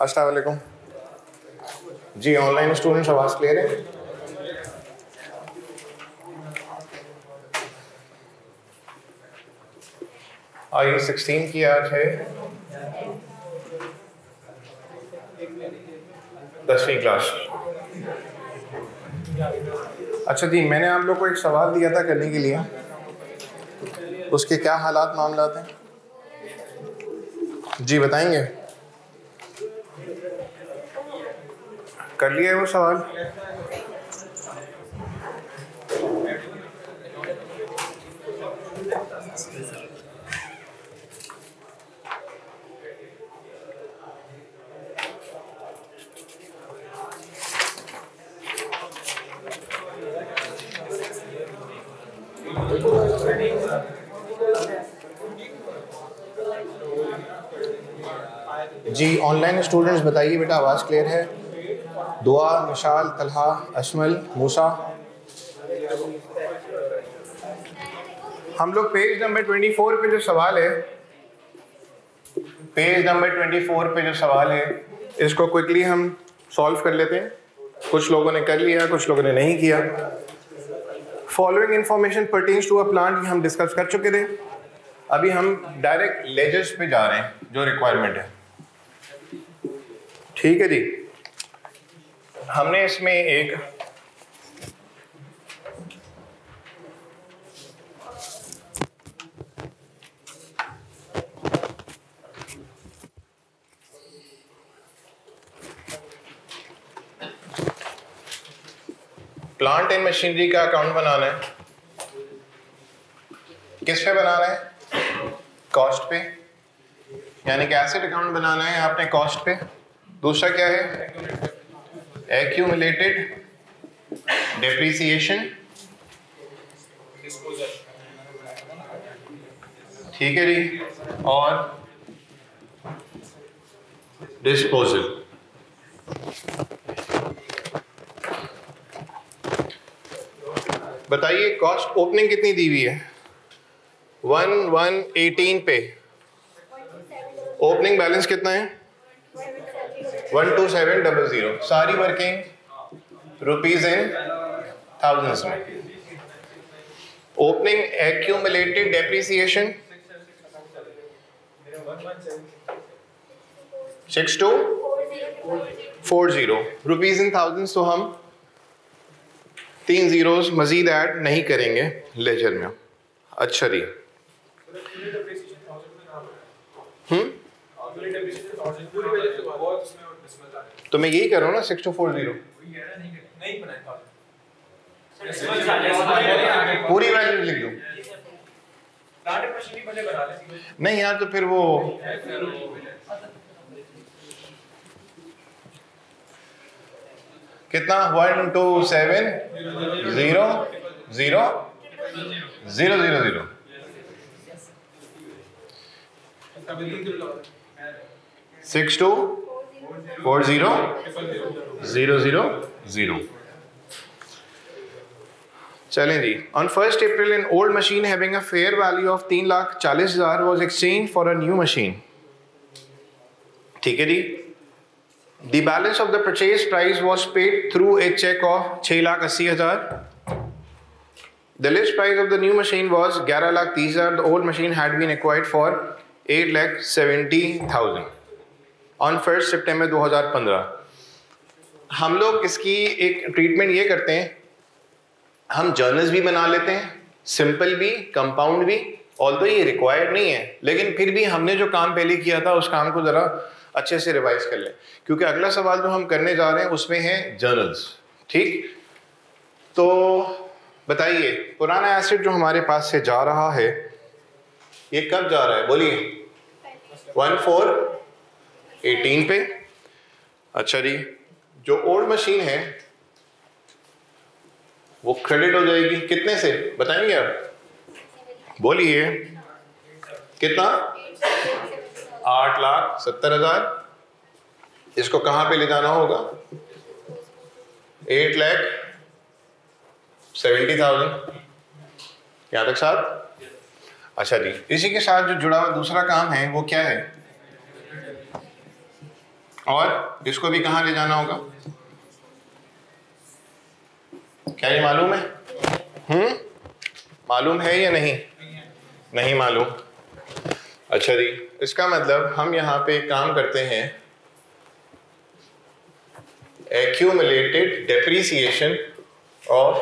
अस्सलाम वालेकुम जी। Online students आवाज़ क्लियर है? आई 16 की आज है 10वीं क्लास। अच्छा जी, मैंने आप लोग को एक सवाल दिया था करने के लिए, उसके क्या हालात मामलात हैं जी बताएंगे? कर लिया वो सवाल? जी ऑनलाइन स्टूडेंट्स बताइए बेटा, आवाज़ क्लियर है? दुआ, निशाल, तलहा, अशमल, मूसा। हम लोग पेज नंबर 24 पे जो सवाल है, पेज नंबर 24 पे जो सवाल है, इसको क्विकली हम सॉल्व कर लेते हैं। कुछ लोगों ने कर लिया, कुछ लोगों ने नहीं किया। Following information pertains to a plant, ये हम डिस्कस कर चुके थे। अभी हम डायरेक्ट लेजर्स पे जा रहे हैं जो रिक्वायरमेंट है। ठीक है जी, हमने इसमें एक प्लांट एंड मशीनरी का अकाउंट बनाना है। किस पे बनाना है? कॉस्ट पे, यानी कि एसेट अकाउंट बनाना है आपने कॉस्ट पे। दूसरा क्या है? Accumulated depreciation. ठीक है जी, और डिस्पोजल। बताइए कॉस्ट ओपनिंग कितनी दी हुई है? 1118 पे ओपनिंग बैलेंस कितना है? 12700। सारी वर्किंग रुपीज इन थाउजेंड्स में। Opening accumulated depreciation 6240 rupees in thousands. तो हम 3 जीरोस मजीद ऐड नहीं करेंगे लेजर में। अच्छा जी, तो मैं यही कर रहा हूँ ना, 6240 पूरी वैल्यू लिख दूँ? नहीं यार, तो फिर वो कितना 127000000 62400000। चलें जी। On 1 April an old machine having a fair value of 3,40,000 was exchange for a new machine. ठीक है जी। The balance of the purchase price was paid through a check of 6,80,000. The list price of the new machine was 11,30,000. The old machine had been acquired for 8,70,000 on 1 September 2015. हम लोग इसकी एक treatment ये करते हैं, हम जर्नल्स भी बना लेते हैं, सिंपल भी, कंपाउंड भी। ऑल्दो ये रिक्वायर्ड नहीं है, लेकिन फिर भी हमने जो काम पहले किया था उस काम को ज़रा अच्छे से रिवाइज कर लें, क्योंकि अगला सवाल जो हम करने जा रहे हैं उसमें है जर्नल्स। ठीक, तो बताइए पुराना एसेट जो हमारे पास से जा रहा है, ये कब जा रहा है? बोलिए। 1418 पे। अच्छा जी, जो ओल्ड मशीन है वो क्रेडिट हो जाएगी कितने से बताएंगे आप? बोलिए कितना? 8,70,000। इसको कहां पे ले जाना होगा? 8,70,000। यहां तक साथ? अच्छा जी, इसी के साथ जो जुड़ा हुआ दूसरा काम है वो क्या है? और इसको भी कहाँ ले जाना होगा? क्या ये मालूम है? मालूम है या नहीं? नहीं मालूम। अच्छा जी, इसका मतलब हम यहाँ पे काम करते हैं accumulated depreciation of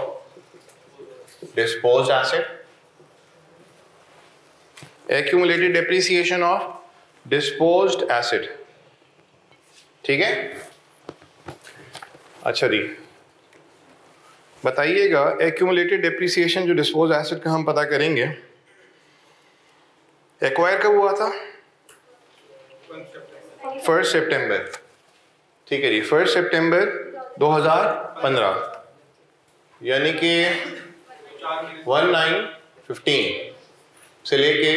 disposed asset, accumulated depreciation of disposed asset, ठीक है? अच्छा जी, बताइएगा accumulated depreciation जो disposed asset का हम पता करेंगे, एक्वायर कब हुआ था? 1 सितंबर, ठीक है जी, 1 सितंबर 2015, यानी कि 1915 से लेके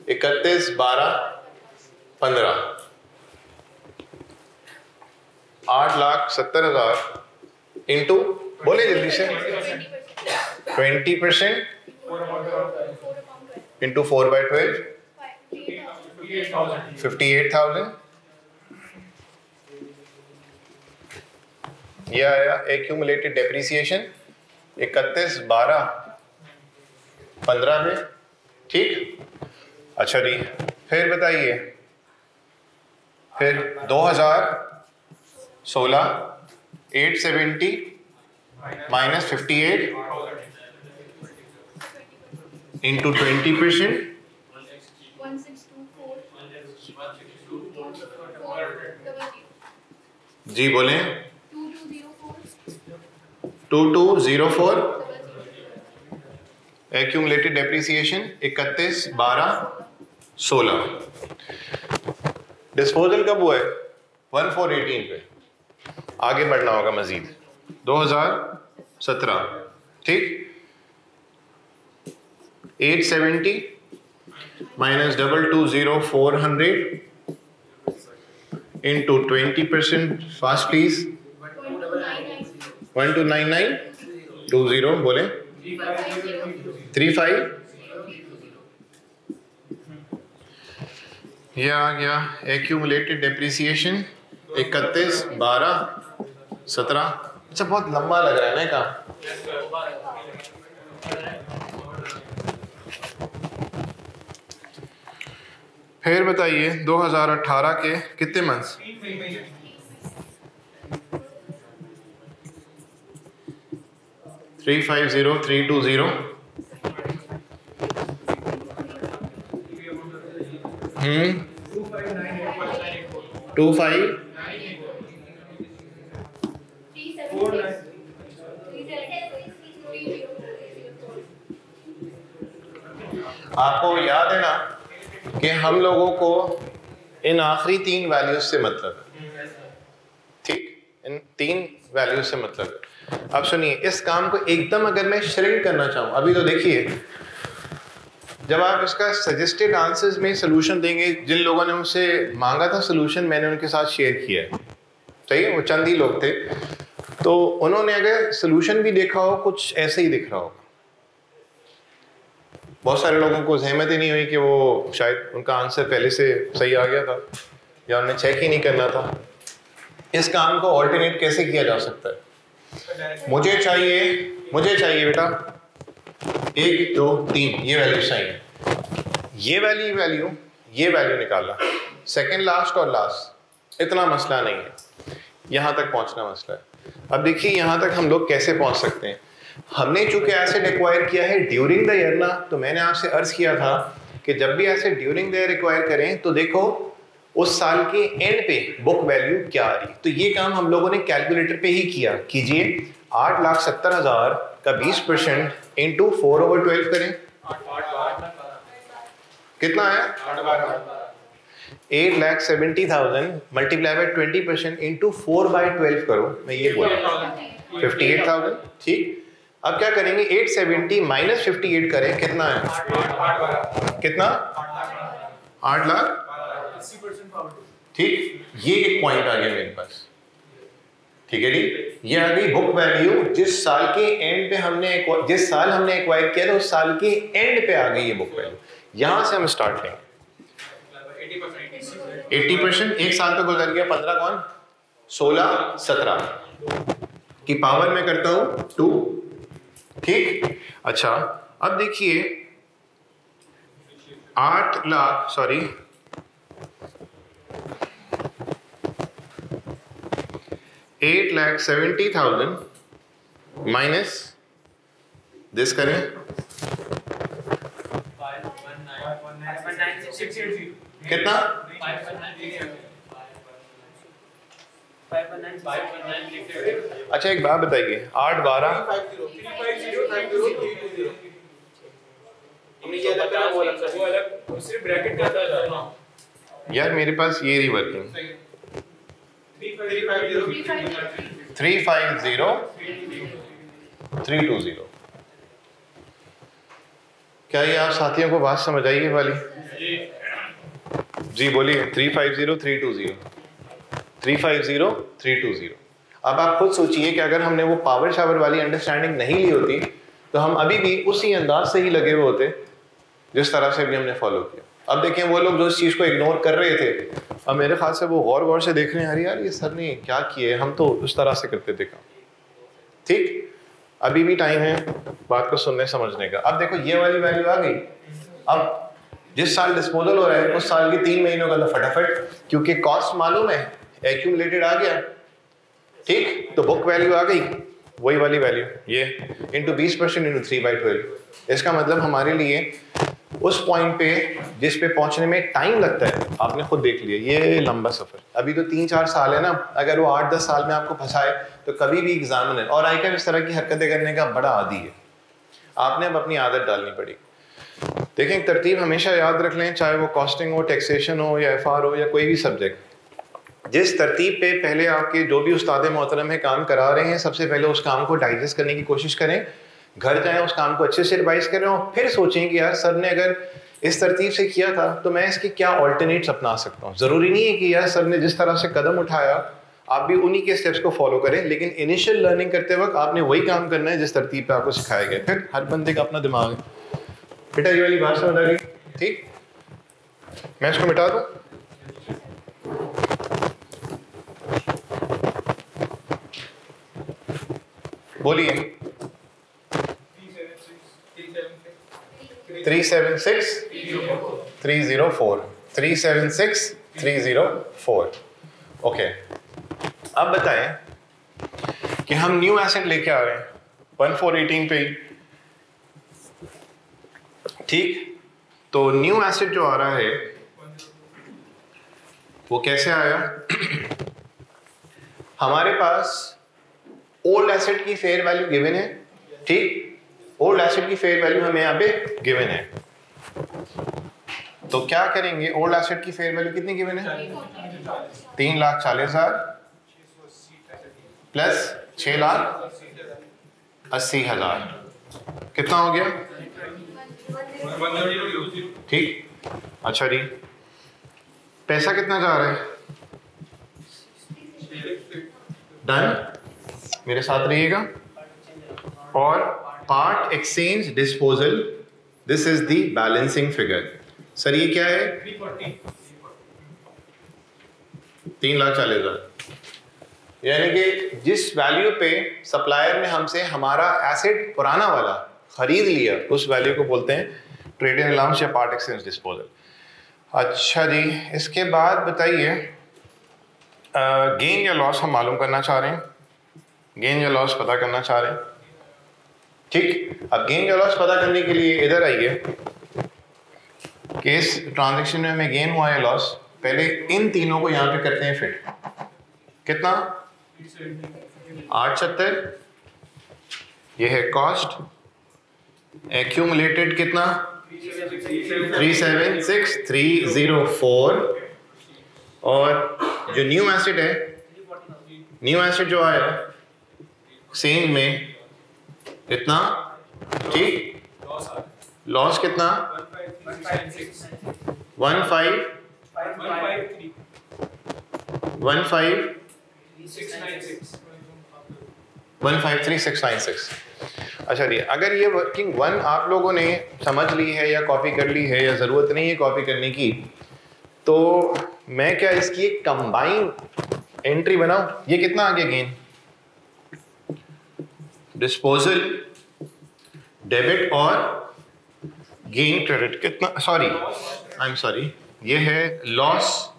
31/12/15, 8,70,000 इंटू, बोले जल्दी से, 20% इंटू 4/12, 58,000। यह आया एक्यूमुलेटेड डेप्रिसिएशन 31/12/15 में, ठीक। अच्छा जी, फिर बताइए, फिर 2016 870 माइनस 58 इंटू 20%, 1624 जी बोलें, 2204 एक्यूमुलेटेड डेप्रिसिएशन 31/12/16। डिस्पोजल कब हुआ है? 1418 पे। आगे बढ़ना होगा मजीद, 2017, ठीक। 870 माइनस 220400 इंटू 20%, फास्ट प्लीज, 129920 बोले, 35। यह आ गया एक्यूमुलेटेड डेप्रिसिएशन 31/12/17। अच्छा, बहुत लंबा लग रहा है ना काम। फिर बताइए 2018 के कितने मंथ्स? 350320 25 आपको याद है ना कि हम लोगों को इन आखिरी 3 वैल्यूज से मतलब, ठीक, इन 3 वैल्यूज से मतलब। अब सुनिए, इस काम को एकदम अगर मैं श्रिंक करना चाहूँ, अभी तो देखिए जब आप इसका सजेस्टेड आंसर्स में सोल्यूशन देंगे, जिन लोगों ने मुझसे मांगा था सोल्यूशन, मैंने उनके साथ शेयर किया है, सही है, वो चंद ही लोग थे, तो उन्होंने अगर सोल्यूशन भी देखा हो कुछ ऐसे ही दिख रहा होगा। बहुत सारे लोगों को सहमत ही नहीं हुई कि वो शायद उनका आंसर पहले से सही आ गया था या उन्हें चेक ही नहीं करना था। इस काम को ऑल्टरनेट कैसे किया जा सकता है? मुझे चाहिए बेटा 1 2 3 ये वैल्यू चाहिए, ये वैल्यू निकालना, सेकंड लास्ट और लास्ट, इतना मसला नहीं है, यहाँ तक पहुँचना मसला है। अब देखिए यहाँ तक हम लोग कैसे पहुँच सकते हैं। हमने चूंकि एसेट एक्वायर किया है ड्यूरिंग द ईयर ना, तो मैंने आपसे अर्ज किया था कि जब भी asset during the year acquire करें तो देखो उस साल के एंड पे बुक वैल्यू क्या आ रही। तो ये काम हम लोगों ने कैलकुलेटर पे ही किया। कीजिए 8,70,000 का 20% इंटू 4/12 करें, कितना आया? 8,70,000 मल्टीप्लाई बाय 20% इंटू 4/12 करो, मैं ये बोल रहा हूँ 58,000, ठीक। अब क्या करेंगे, 870 माइनस 58 करें, कितना है? कितना? 8 लाख, ठीक। ये एक पॉइंट आ गया मेरे पास, ठीक है जी। ये आ गई बुक वैल्यू जिस साल के एंड पे जिस साल हमने एक्वायर किया था उस साल के एंड पे आ गई ये बुक वैल्यू। यहां से हम स्टार्ट लेंगे 80%। एक साल तो गुजर गया, 15 कौन, 16 17 की पावर में करता हूं 2। ठीक, अच्छा अब देखिए 8 लाख, सॉरी 8,70,000 माइनस दिस करें, कितना, अच्छा एक बात बताइए, 8 12 यार मेरे पास ये रही वर्किंग 350,320। क्या ये आप साथियों को बात समझ आई ये वाली? जी बोलिए। 350,320। अब आप खुद सोचिए कि अगर हमने वो पावर शावर वाली अंडरस्टैंडिंग नहीं ली होती तो हम अभी भी उसी अंदाज से ही लगे हुए होते जिस तरह से भी हमने फॉलो किया। अब देखें वो लोग जो इस चीज़ को इग्नोर कर रहे थे, अब मेरे ख्याल से वो गौर से देख रहे हैं, अरे यार ये सर ने क्या किए, हम तो उस तरह से करते थे काम। ठीक, अभी भी टाइम है बात को सुनने समझने का। अब देखो ये वाली वैल्यू आ गई। अब जिस साल डिस्पोजल हो रहा है उस साल के 3 महीनों का तो फटाफट, क्योंकि कॉस्ट मालूम है, एक्यूमुलेटेड आ गया। ठीक, तो बुक वैल्यू आ गई, वही वाली वैल्यू ये इंटू 20% इंटू 3/12। इसका मतलब हमारे लिए उस पॉइंट पे जिस पे पहुंचने में टाइम लगता है, आपने खुद देख लिया ये लंबा सफर। अभी तो 3-4 साल है ना, अगर वो 8-10 साल में आपको फंसाए तो कभी भी एग्जामिनर और आईकैप इस तरह की हरकतें करने का बड़ा आदी है। आपने अब अपनी आदत डालनी पड़ेगी। देखें एक तरतीब हमेशा याद रख लें, चाहे वो कॉस्टिंग हो, टैक्सेशन हो या FR हो या कोई भी सब्जेक्ट, जिस तरतीब पे पहले आपके जो भी उस्ताद मोहतरम है काम करा रहे हैं, सबसे पहले उस काम को डाइजेस्ट करने की कोशिश करें। घर जाएं, उस काम को अच्छे से रिवाइज करें और फिर सोचें कि यार सर ने अगर इस तरतीब से किया था तो मैं इसके क्या ऑल्टरनेट्स अपना सकता हूँ। ज़रूरी नहीं है कि यार सर ने जिस तरह से कदम उठाया आप भी उन्हीं के स्टेप्स को फॉलो करें, लेकिन इनिशियल लर्निंग करते वक्त आपने वही काम करना है जिस तरतीब पे आपको सिखाया गया। फिर हर बंदे का अपना दिमाग है। बेटा ये वाली बात समझ आ गई? ठीक, मैं इसको मिटा दूँ। बोलिए 376,304 376,304। ओके, अब बताएं कि हम न्यू एसेट लेके आ रहे हैं 1418 पे। ठीक, तो न्यू एसेट जो आ रहा है वो कैसे आया? हमारे पास ओल्ड एसेट की फेयर वैल्यू गिवन है। ठीक, ओल्ड एसेट की फेयर वैल्यू हमें यहाँ पे गिवन है, तो क्या करेंगे? ओल्ड एसेट की फेयर वैल्यू कितनी गिवन है? 3,40,000 प्लस 6,80,000, कितना हो गया? ठीक, अच्छा जी, पैसा कितना जा रहा है? डन, मेरे साथ रहिएगा। और part exchange disposal, this is the balancing figure. Sir ये क्या है? 3,40,000, यानी कि जिस वैल्यू पे सप्लायर ने हमसे हमारा एसेट पुराना वाला खरीद लिया उस वैल्यू को बोलते हैं ट्रेड इन अलाउंस या पार्ट एक्सचेंज डिस्पोजल। अच्छा जी, इसके बाद बताइए गेन या लॉस हम मालूम करना चाह रहे हैं, गेन या लॉस पता करना चाह रहे हैं। ठीक, अब गेन या लॉस पता करने के लिए इधर आइए कि इस ट्रांजैक्शन में हमें गेन हुआ या लॉस, पहले इन तीनों को यहाँ पे करते हैं फिट। कितना? 870, ये है कॉस्ट, एक्यूमुलेटेड कितना? 376,304, और जो न्यू एसेट है, न्यू एसेट जो आया एक्सचेंज में इतना। ठीक, लॉस कितना? 153,696। अच्छा जी, अगर ये वर्किंग वन आप लोगों ने समझ ली है या कॉपी कर ली है या ज़रूरत नहीं है कॉपी करने की, तो मैं क्या इसकी एक कंबाइंड एंट्री बनाऊं? ये कितना आ गया गेन? डिस्पोजल डेबिट और गेन क्रेडिट कितना, सॉरी आई एम सॉरी, ये है लॉस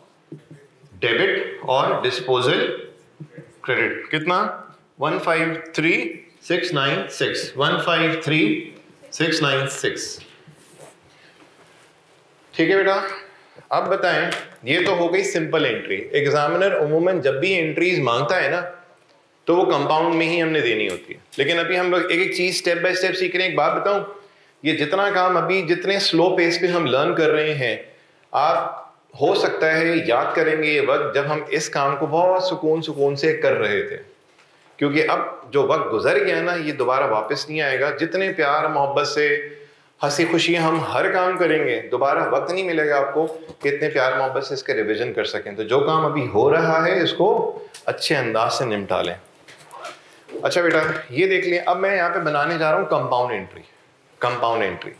डेबिट और डिस्पोजल क्रेडिट कितना? 153696, 153696। ठीक है बेटा, अब बताएं, ये तो हो गई सिंपल एंट्री। एग्जामिनर उमूमन जब भी एंट्रीज मांगता है ना तो वो कंपाउंड में ही हमने देनी होती है, लेकिन अभी हम लोग एक एक चीज स्टेप बाय स्टेप सीख रहे हैं। एक बात बताऊं, ये जितना काम अभी जितने स्लो पेस पे हम लर्न कर रहे हैं, आप हो सकता है याद करेंगे ये वक्त जब हम इस काम को बहुत सुकून से कर रहे थे, क्योंकि अब जो वक्त गुजर गया ना ये दोबारा वापस नहीं आएगा। जितने प्यार मोहब्बत से हंसी खुशी हम हर काम करेंगे, दोबारा वक्त नहीं मिलेगा आपको कि इतने प्यार मोहब्बत से इसके रिविजन कर सकें। तो जो काम अभी हो रहा है इसको अच्छे अंदाज से निपटा लें। अच्छा बेटा, ये देख लें, अब मैं यहाँ पे बनाने जा रहा हूँ कंपाउंड एंट्री। कंपाउंड एंट्री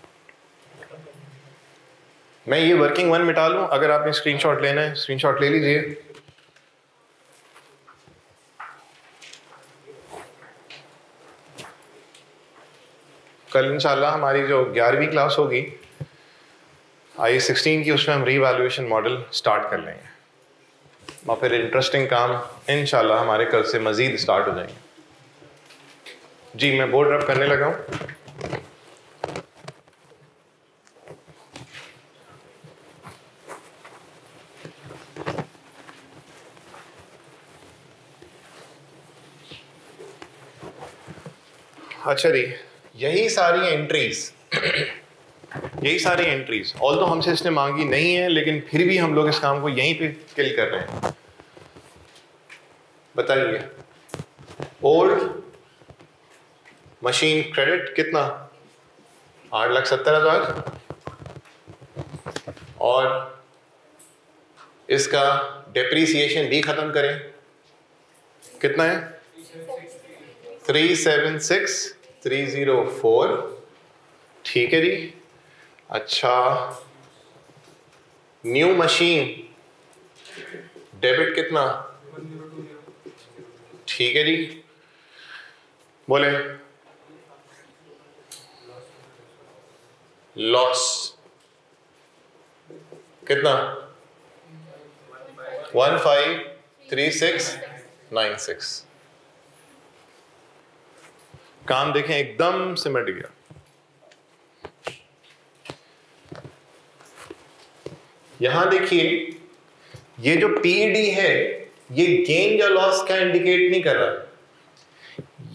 मैं ये वर्किंग वन मिटा लूँ, अगर आपने स्क्रीनशॉट लेना है स्क्रीनशॉट ले लीजिए। कल इंशाल्लाह हमारी जो 11वीं क्लास होगी IE16 की, उसमें हम रीवैल्यूएशन मॉडल स्टार्ट कर लेंगे और फिर इंटरेस्टिंग काम इंशाल्लाह हमारे कल से मज़ीद स्टार्ट हो जाएंगे। जी मैं बोर्ड रब करने लगा हूँ। अच्छा जी, यही सारी एंट्रीज ऑल तो हमसे इसने मांगी नहीं है, लेकिन फिर भी हम लोग इस काम को यहीं पे किल कर रहे हैं। बताइए, ओल्ड मशीन क्रेडिट कितना? 8,70,000 और इसका डेप्रीसिएशन भी खत्म करें, कितना है? 376,304। ठीक है जी। अच्छा, न्यू मशीन डेबिट कितना? ठीक है जी, बोले। लॉस कितना? 153696। काम देखें एकदम सिमट गया। यहां देखिए, ये जो पीडी है ये गेन या लॉस का इंडिकेट नहीं कर रहा।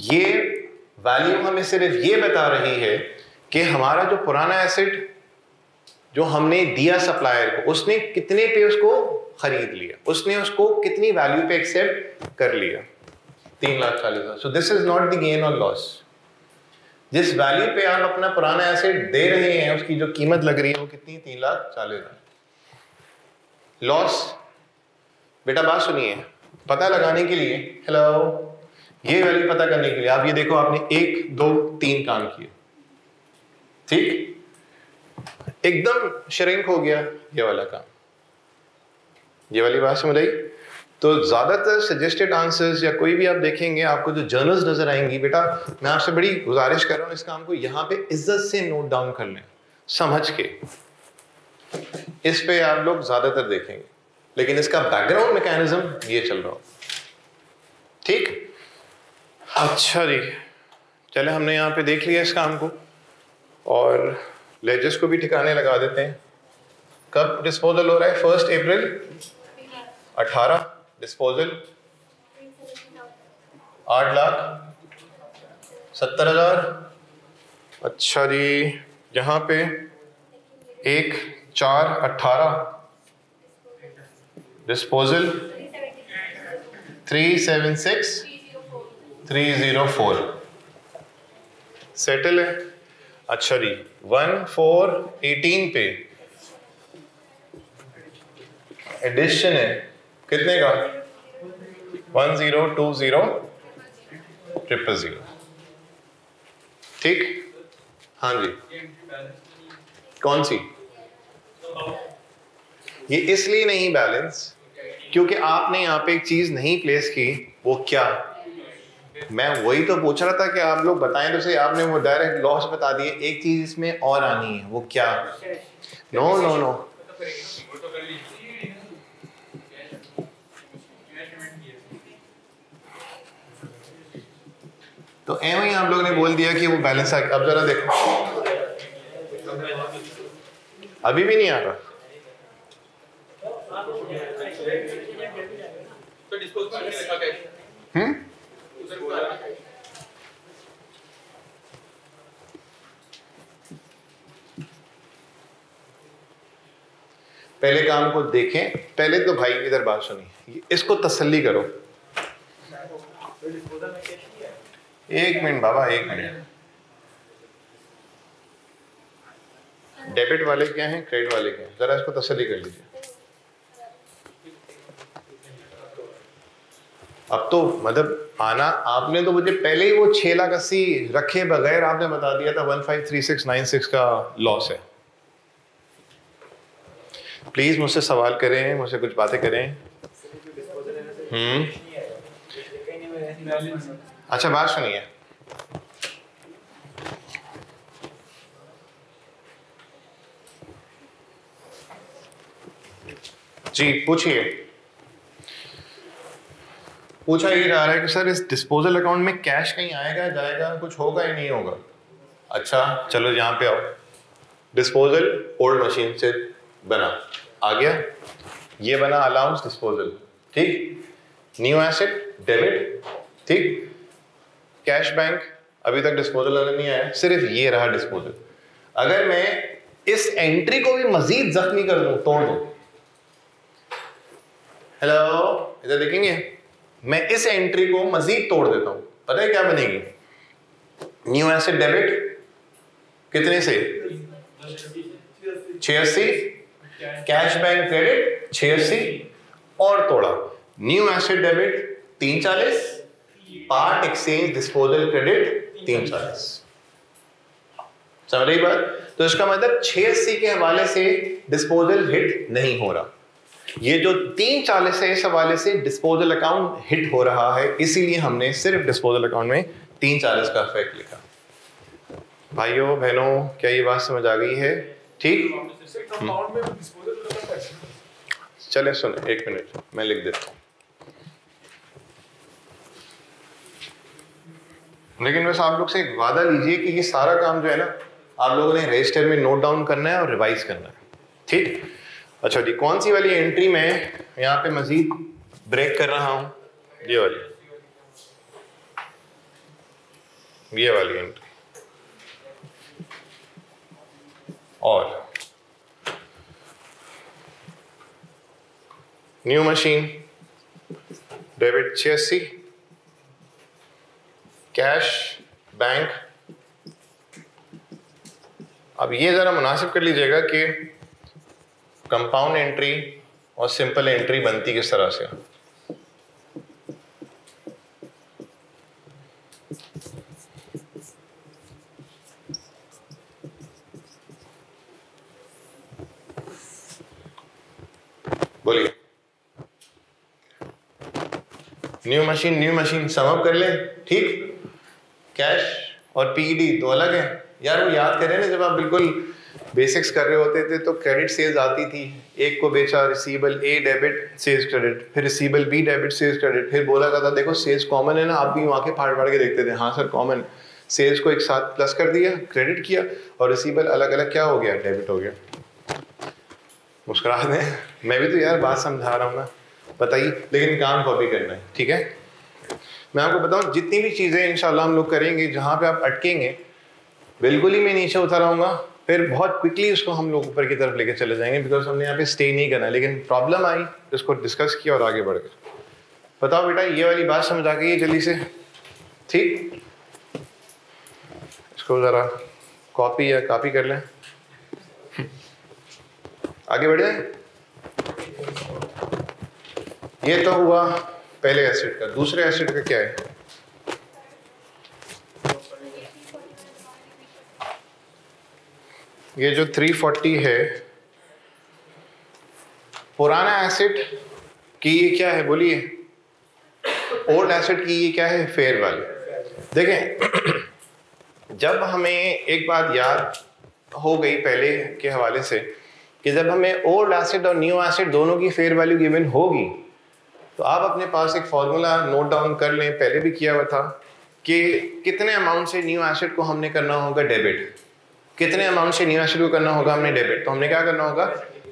ये वैल्यू हमें सिर्फ ये बता रही है कि हमारा जो पुराना एसेट जो हमने दिया सप्लायर को, उसने कितने पे उसको खरीद लिया, उसने उसको कितनी वैल्यू पे एक्सेप्ट कर लिया, 3,40,000। So this is not the gain और लॉस। जिस वैल्यू पे आप अपना पुराना एसेट दे रहे हैं उसकी जो कीमत लग रही है वो कितनी? 3,40,000। लॉस बेटा बात सुनिए, पता लगाने के लिए, हेलो, ये वैल्यू पता करने के लिए आप ये देखो, आपने 1 2 3 काम किए, ठीक, एकदम श्रिंक हो गया ये वाला काम। ये वाली बात समझ आई? तो ज्यादातर सजेस्टेड आंसर्स या कोई भी आप देखेंगे, आपको जो जर्नल्स नजर आएंगी, बेटा मैं आपसे बड़ी गुजारिश कर रहा हूँ इस काम को यहाँ पे इज्जत से नोट डाउन कर लें, समझ के। इस पे आप लोग ज्यादातर देखेंगे, लेकिन इसका बैकग्राउंड मैकेनिज्म ये चल रहा हो, ठीक। अच्छा जी, चले हमने यहाँ पे देख लिया इस काम को, और लेजेस को भी ठिकाने लगा देते हैं। कब डिस्पोजल हो रहा है? 1 अप्रैल 18 डिस्पोजल 8,70,000। अच्छा जी, यहाँ पे 1/4/18 डिस्पोजल 376,304 सेटल है। अच्छा जी, 1/4/18 पे एडिशन है कितने का? 1020,000। ठीक, हाँ जी, कौन सी? ये इसलिए नहीं बैलेंस क्योंकि आपने यहाँ पे एक चीज नहीं प्लेस की। वो क्या? मैं वही तो पूछ रहा था कि आप लोग बताएं तो सही। आपने वो डायरेक्ट लॉस बता दिए। एक चीज इसमें और आनी है, वो क्या? नो नो नो, तो एवं ही आप लोगों ने बोल दिया कि वो बैलेंस आ गया। अब जरा देखो, अभी भी नहीं आ रहा। पहले काम को देखें। पहले तो भाई इधर बात सुनिए, इसको तसल्ली करो। एक मिनट बाबा, एक मिनट। डेबिट वाले क्या हैं, क्रेडिट वाले क्या हैं, जरा इसको तसल्ली कर लीजिए। अब तो मतलब आना, आपने तो मुझे पहले ही वो 6,80,000 रखे बगैर आपने बता दिया था 153696 का लॉस है। प्लीज मुझसे सवाल करें, मुझसे कुछ बातें करें। अच्छा बात सुनिए, जी पूछिए। पूछा ये जा रहा है कि सर इस डिस्पोजल अकाउंट में कैश कहीं आएगा जाएगा, कुछ होगा या नहीं होगा? अच्छा चलो यहाँ पे आओ। डिस्पोजल ओल्ड मशीन से बना, आ गया। ये बना अलाउंस डिस्पोजल, ठीक। न्यू एसेट डेबिट, ठीक। कैश बैंक अभी तक डिस्पोजल नहीं आया, सिर्फ ये रहा डिस्पोजल। अगर मैं इस एंट्री को भी मजीद जख्मी कर दूं, तोड़ दूं, हेलो इधर देखेंगे, मैं इस एंट्री को मजीद तोड़ देता हूं, पता है क्या बनेगी? न्यू एसेट डेबिट कितने से? 86, कैश बैंक क्रेडिट 86 और तोड़ा। New asset debit 340, part exchange disposal credit 340। समझ रही बात? तो इसका मतलब 86 के हवाले से डिस्पोजल हिट नहीं हो रहा। ये जो 340 है इस हवाले से डिस्पोजल अकाउंट हिट हो रहा है, इसीलिए हमने सिर्फ डिस्पोजल अकाउंट में 340 का इफेक्ट लिखा। भाइयों बहनों, क्या ये बात समझ आ गई है? ठीक। चले सुने, एक मिनट मैं लिख देता हूं। लेकिन बस आप लोग से एक वादा लीजिए कि ये सारा काम जो है ना, आप लोगों ने रजिस्टर में नोट डाउन करना है और रिवाइज करना है, ठीक। अच्छा जी, कौन सी वाली एंट्री मैं यहाँ पे मजीद ब्रेक कर रहा हूं? ये वाली एंट्री। और new machine debit 86, cash bank. अब ये जरा मुनासिब कर लीजिएगा कि कंपाउंड एंट्री और सिंपल एंट्री बनती किस तरह से। बोलिए। न्यू मशीन सम अप कर लें, ठीक। कैश और पीडी दो अलग है यार। वो याद करें ना, जब आप बिल्कुल बेसिक्स कर रहे होते थे तो क्रेडिट सेल्स आती थी, एक को बेचा, receivable A debit sales credit, फिर receivable B debit sales credit, फिर बोला जाता देखो सेल्स कॉमन है ना। आप भी वहाँ के फाड़ फाड़ के देखते थे, हाँ सर कॉमन। सेल्स को एक साथ प्लस कर दिया, क्रेडिट किया, और रिसीवेबल अलग अलग क्या हो गया, डेबिट हो गया। मुस्कुरा दें, मैं भी तो यार बात समझा रहा हूँ ना, बताइए। लेकिन काम कॉपी करना है, ठीक है। मैं आपको बताऊँ, जितनी भी चीज़ें इंशाल्लाह हम लोग करेंगे, जहाँ पे आप अटकेंगे बिल्कुल ही मैं नीचे उतर आऊँगा, फिर बहुत क्विकली उसको हम लोग ऊपर की तरफ लेके चले जाएंगे, बिकॉज हमने यहाँ पे स्टे नहीं करना। लेकिन प्रॉब्लम आई, इसको डिस्कस किया और आगे बढ़ गए। बताओ बेटा, ये वाली बात समझ आ गई है जल्दी से, ठीक। इसको ज़रा कॉपी या कॉपी कर लें, आगे बढ़े। ये तो हुआ पहले एसिड का। दूसरे एसिड का क्या है? ये जो 340 है, पुराना एसेट की ये क्या है बोलिए, ओल्ड एसेट की ये क्या है, फेयर वैल्यू। देखें जब हमें एक बात याद हो गई पहले के हवाले से कि जब हमें ओल्ड एसेट और न्यू एसेट दोनों की फेयर वैल्यू गिवन होगी तो आप अपने पास एक फॉर्मूला नोट डाउन कर लें, पहले भी किया हुआ था, कि कितने अमाउंट से न्यू एसेट को हमने करना होगा डेबिट, कितने अमाउंट से न्यू एसेट को करना होगा हमने डेबिट। तो हमने क्या करना होगा,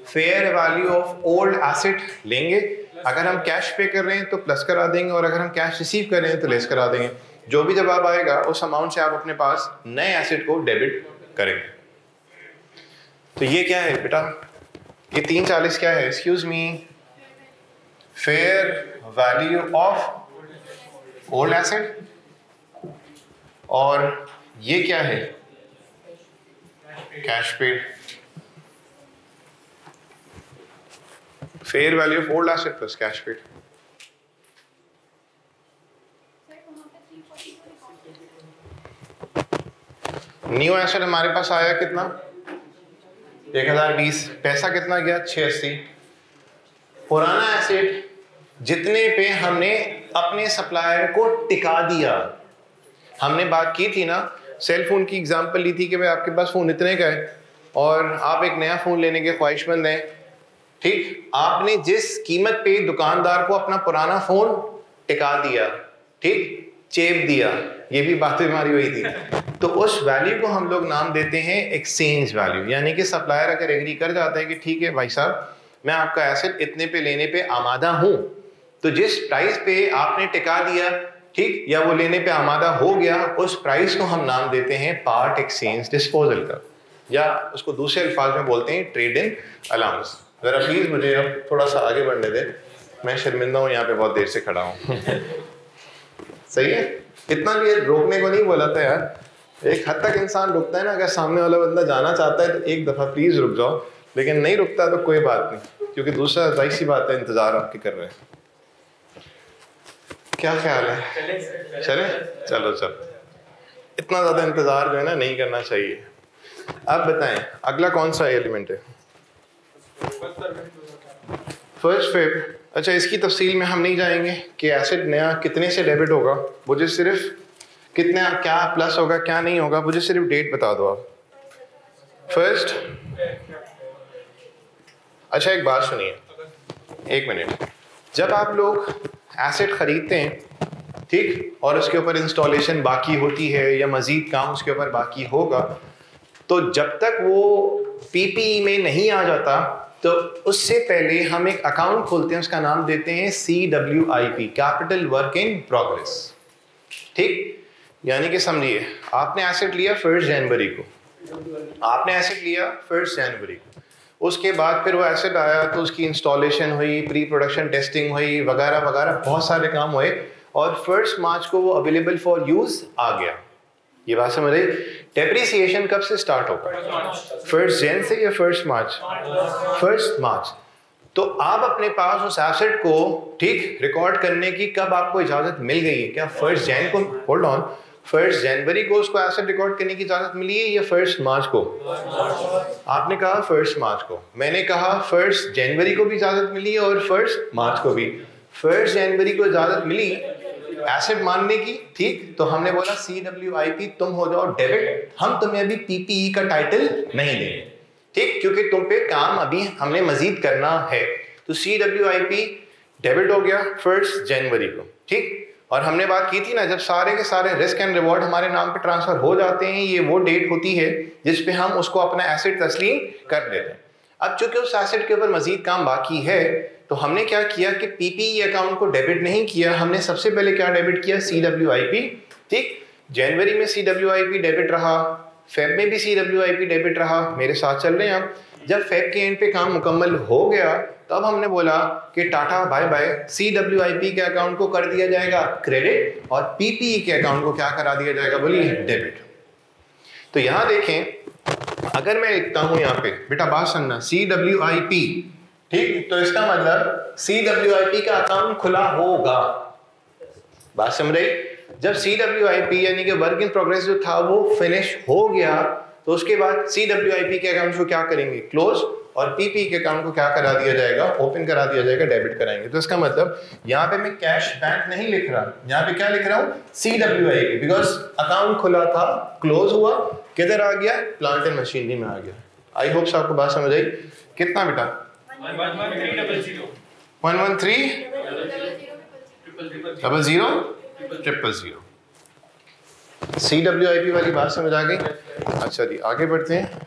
fair value of old asset लेंगे, अगर हम कैश पे कर रहे हैं तो प्लस करा देंगे और अगर हम कैश रिसीव कर रहे हैं तो लेस करा देंगे। जो भी जवाब आएगा उस अमाउंट से आप अपने पास नए एसेट को डेबिट करेंगे। तो ये क्या है बेटा, ये 340 क्या है, excuse me, fair value of old asset, और ये क्या है, cash paid. Fair value of old asset plus cash paid. New asset हमारे पास आया कितना, 1020, पैसा कितना गया 86। पुराना एसेट जितने पे हमने अपने सप्लायर को टिका दिया, हमने बात की थी ना, सेल फोन की एग्जांपल ली थी कि भाई आपके पास फोन इतने का है और आप एक नया फोन लेने के ख्वाहिशमंद हैं, ठीक, आपने जिस कीमत पे दुकानदार को अपना पुराना फोन टिका दिया, ठीक, चेप दिया, ये भी बातें हमारी हुई थी, तो उस वैल्यू को हम लोग नाम देते हैं एक्सचेंज वैल्यू। यानी कि सप्लायर अगर एग्री कर जाता है कि ठीक है भाई साहब मैं आपका एसेट इतने पे लेने पे आमादा हूं, तो जिस प्राइस पे आपने टिका दिया, ठीक, या वो लेने पे आमादा हो गया, उस प्राइस को हम नाम देते हैं पार्ट एक्सचेंज डिस्पोजल का, या उसको दूसरे अल्फाज में बोलते हैं ट्रेड इन अलाउंस। जरा प्लीज मुझे अब थोड़ा सा आगे बढ़ने दे, मैं शर्मिंदा हूँ यहाँ पे बहुत देर से खड़ा हूँ। सही है, इतना भी रोकने को नहीं बोला था यार, एक हद तक इंसान रुकता है ना, अगर सामने वाला बंदा जाना चाहता है तो एक दफा प्लीज रुक जाओ, लेकिन नहीं रुकता तो कोई बात नहीं, क्योंकि दूसरा जाहिर सी बात है इंतजार आपके कर रहे हैं। क्या ख्याल है, चले, चलो चलो, इतना ज्यादा इंतजार जो है ना नहीं करना चाहिए। अब बताएं अगला कौन सा एलिमेंट है, फर्स्ट फेब। अच्छा, इसकी तफसील में हम नहीं जाएंगे कि एसेट नया कितने से डेबिट होगा, मुझे सिर्फ कितना क्या प्लस होगा क्या नहीं होगा, मुझे सिर्फ डेट बता दो आप। फर्स्ट, अच्छा एक बात सुनिए, एक मिनट, जब आप लोग एसेट खरीदते हैं, ठीक, और उसके ऊपर इंस्टॉलेशन बाकी होती है या मजीद काम उसके ऊपर बाकी होगा, तो जब तक वो पीपीई में नहीं आ जाता तो उससे पहले हम एक अकाउंट खोलते हैं, उसका नाम देते हैं CWIP, capital work in progress, ठीक। यानी कि समझिए आपने एसेट लिया 1 जनवरी को, आपने एसेट लिया 1 जनवरी को, उसके बाद फिर वो एसेट आया तो उसकी इंस्टॉलेशन हुई, प्री प्रोडक्शन टेस्टिंग हुई, वगैरह वगैरह बहुत सारे काम हुए, और 1 मार्च को वो अवेलेबल फॉर यूज आ गया। ये बात समझ रही, डेप्रिसिएशन कब से स्टार्ट होगा, 1 जन से या 1 मार्च, 1 मार्च। तो आप अपने पास उस एसेट को, ठीक, रिकॉर्ड करने की कब आपको इजाजत मिल गई है, क्या 1 जन को, होल्ड ऑन, 1 जनवरी को उसको एसेट रिकॉर्ड करने की इजाजत मिली है या 1 मार्च को? आपने कहा 1 मार्च को, मैंने कहा 1 जनवरी को भी इजाजत मिली है और 1 मार्च को भी। 1 जनवरी को इजाजत मिली एसेट मानने की, ठीक, तो हमने बोला CWIP तुम हो जाओ डेबिट, हम तुम्हें अभी PPE का टाइटल नहीं देंगे, ठीक, क्योंकि तुम पे काम अभी हमने मजीद करना है। तो CWIP डेबिट हो गया 1 जनवरी को, ठीक। और हमने बात की थी ना, जब सारे के सारे रिस्क एंड रिवॉर्ड हमारे नाम पे ट्रांसफर हो जाते हैं, ये वो डेट होती है जिस पे हम उसको अपना एसेट तस्लीम कर देते हैं। अब चूंकि उस एसेट के ऊपर मजीद काम बाकी है, तो हमने क्या किया कि PPE अकाउंट को डेबिट नहीं किया, हमने सबसे पहले क्या डेबिट किया, CWIP, ठीक। जनवरी में CWIP डेबिट रहा, फेब में भी CWIP डेबिट रहा, मेरे साथ चल रहे हैं आप। जब फेब के एंड पे काम मुकम्मल हो गया, तब हमने बोला कि टाटा बाय बाय, CWIP के अकाउंट को कर दिया जाएगा क्रेडिट और PPE के अकाउंट को क्या करा दिया जाएगा, बोलिए, डेबिट। तो यहां देखें, अगर मैं लिखता हूं यहाँ पे, बेटा बात सुनना, CWIP, ठीक, तो इसका मतलब CWIP का अकाउंट खुला होगा, बात समझ रही। जब CWIP यानी कि वर्क इन प्रोग्रेस जो था वो फिनिश हो गया, तो उसके बाद CWIP के अकाउंट को क्या करेंगे, क्लोज और पीपी के अकाउंट को क्या करा दिया जाएगा, ओपन करा दिया जाएगा, डेबिट कराएंगे। तो इसका मतलब यहाँ पे मैं कैश बैंक नहीं लिख रहा, यहाँ पे क्या लिख रहा हूँ, CWIP, बिकॉज अकाउंट खुला था, क्लोज हुआ, किधर आ गया, प्लांट एंड मशीनरी में आ गया। आई होप से आपको बात समझ आई। कितना बेटा, 11300000000 CWIP वाली बात समझ आ गई। अच्छा जी आगे बढ़ते हैं।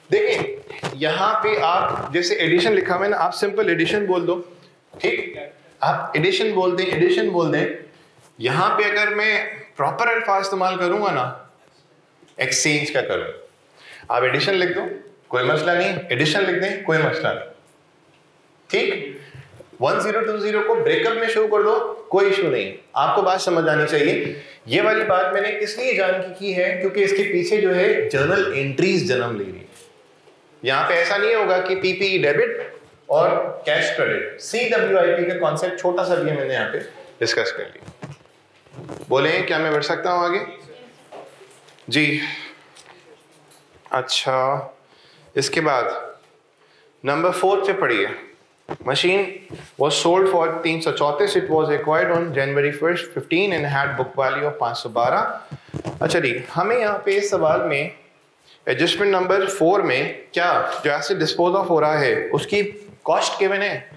देखिए यहाँ पे आप जैसे एडिशन लिखा हुआ है ना, आप सिंपल एडिशन बोल दो, ठीक, आप एडिशन बोल दें, एडिशन बोल दें। यहाँ पे अगर मैं प्रॉपर अल्फाज इस्तेमाल करूंगा ना, एक्सचेंज का करूं, आप एडिशन लिख दो कोई मसला नहीं, एडिशन लिख दें कोई मसला नहीं, ठीक। 1020 को ब्रेकअप में शो कर दो, कोई इशू नहीं। आपको बात समझ आनी चाहिए। ये वाली बात मैंने इसलिए जान की है क्योंकि इसके पीछे जो है जर्नल एंट्रीज जन्म ले रही है। यहाँ पे ऐसा नहीं होगा कि पीपी डेबिट और कैश क्रेडिट, CWIP का कॉन्सेप्ट छोटा सा भी मैंने यहाँ पे डिस्कस कर लिया। बोले क्या मैं बढ़ सकता हूँ आगे जी? अच्छा इसके बाद नंबर 4 पे पढ़िए। Machine was sold for 334. It was acquired on January 1st, 15 and had book value of 512. अच्छा जी, हमें यहाँ पे इस सवाल में एडजस्टमेंट नंबर 4 में क्या जो एसेट डिस्पोज ऑफ हो रहा है उसकी कॉस्ट गिवन है।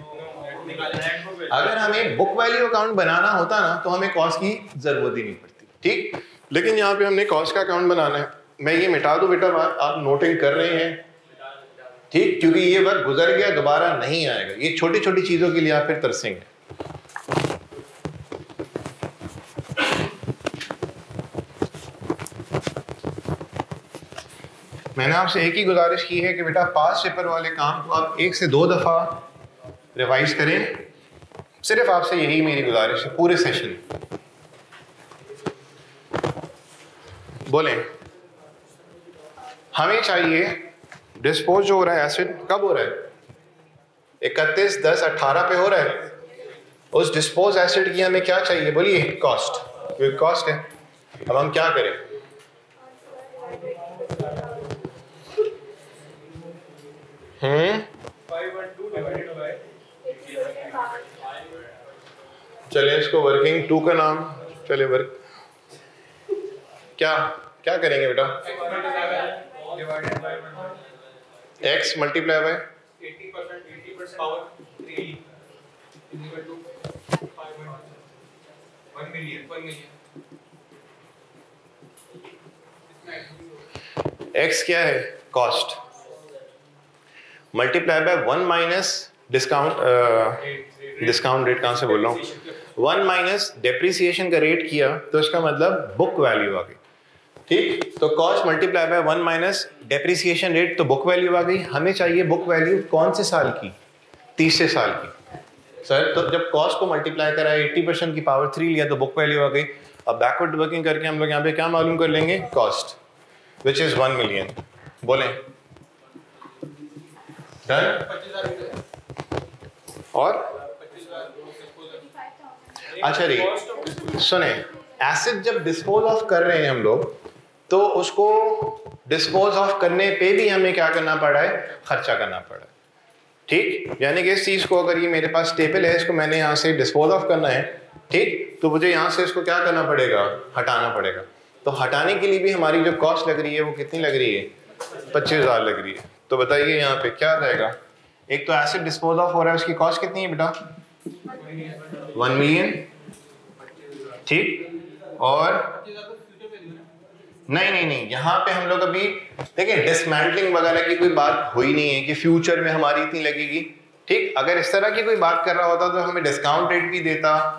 अगर हमें बुक वैल्यू अकाउंट बनाना होता ना तो हमें कॉस्ट की जरूरत ही नहीं पड़ती, ठीक। लेकिन यहाँ पे हमने कॉस्ट का अकाउंट बनाना है। मैं ये मिटा दूं बेटा, आप नोटिंग कर रहे हैं, ठीक, क्योंकि ये वक्त गुजर गया, दोबारा नहीं आएगा। ये छोटी छोटी चीजों के लिए आप फिर तरसेंगे। मैंने आपसे एक ही गुजारिश की है कि बेटा पास पेपर वाले काम को आप 1 से 2 दफा रिवाइज करें। सिर्फ आपसे यही मेरी गुजारिश है पूरे सेशन। बोलें हमें चाहिए डिस्पोज जो हो रहा है एसिड कब हो रहा है, 31/10/18 पे हो रहा है। उस डिस्पोज एसिड की हमें क्या चाहिए, बोलिए कॉस्ट, क्योंकि कॉस्ट है। अब हम क्या करें, चले इसको वर्किंग 2 का नाम, चले वर्क क्या क्या करेंगे बेटा, x multiply by 80% power 3 equal to 1 million x क्या है, cost, multiply by 1 minus discount rate कहां से बोल रहा हूँ, 1 माइनस डेप्रिसिएशन का रेट किया तो इसका मतलब बुक वैल्यू आ गई, ठीक। तो cost multiply by 1 minus depreciation rate, तो बुक वैल्यू आ गई। हमें चाहिए बुक वैल्यू कौन से साल की, 30 साल की। सर तो जब कॉस्ट को मल्टीप्लाई करा 80% की पावर 3 लिया तो बुक वैल्यू आ गई। अब बैकवर्ड वर्किंग करके हम लोग यहाँ पे क्या मालूम कर लेंगे, कॉस्ट विच इज 1 मिलियन। बोले डन। और अच्छा जी सुने, एसिड जब डिस्पोज ऑफ कर रहे हैं हम लोग तो उसको डिस्पोज ऑफ करने पे भी हमें क्या करना पड़ा है, खर्चा करना पड़ा है, ठीक। यानी कि इस चीज को अगर ये मेरे पास टेबल है, इसको मैंने यहाँ से डिस्पोज ऑफ करना है, ठीक, तो मुझे यहाँ से इसको क्या करना पड़ेगा, हटाना पड़ेगा। तो हटाने के लिए भी हमारी जो कॉस्ट लग रही है वो कितनी लग रही है, 25,000 लग रही है। तो बताइए यहाँ पे क्या रहेगा, एक तो एसिड डिस्पोज ऑफ हो रहा है उसकी कॉस्ट कितनी है बेटा, 1 मिलियन, ठीक। और नहीं, यहाँ पे हम लोग अभी देखिए डिसमेंटलिंग वगैरह की कोई बात हुई नहीं है कि फ्यूचर में हमारी इतनी लगेगी, ठीक। अगर इस तरह की कोई बात कर रहा होता तो हमें डिस्काउंट रेट भी देता,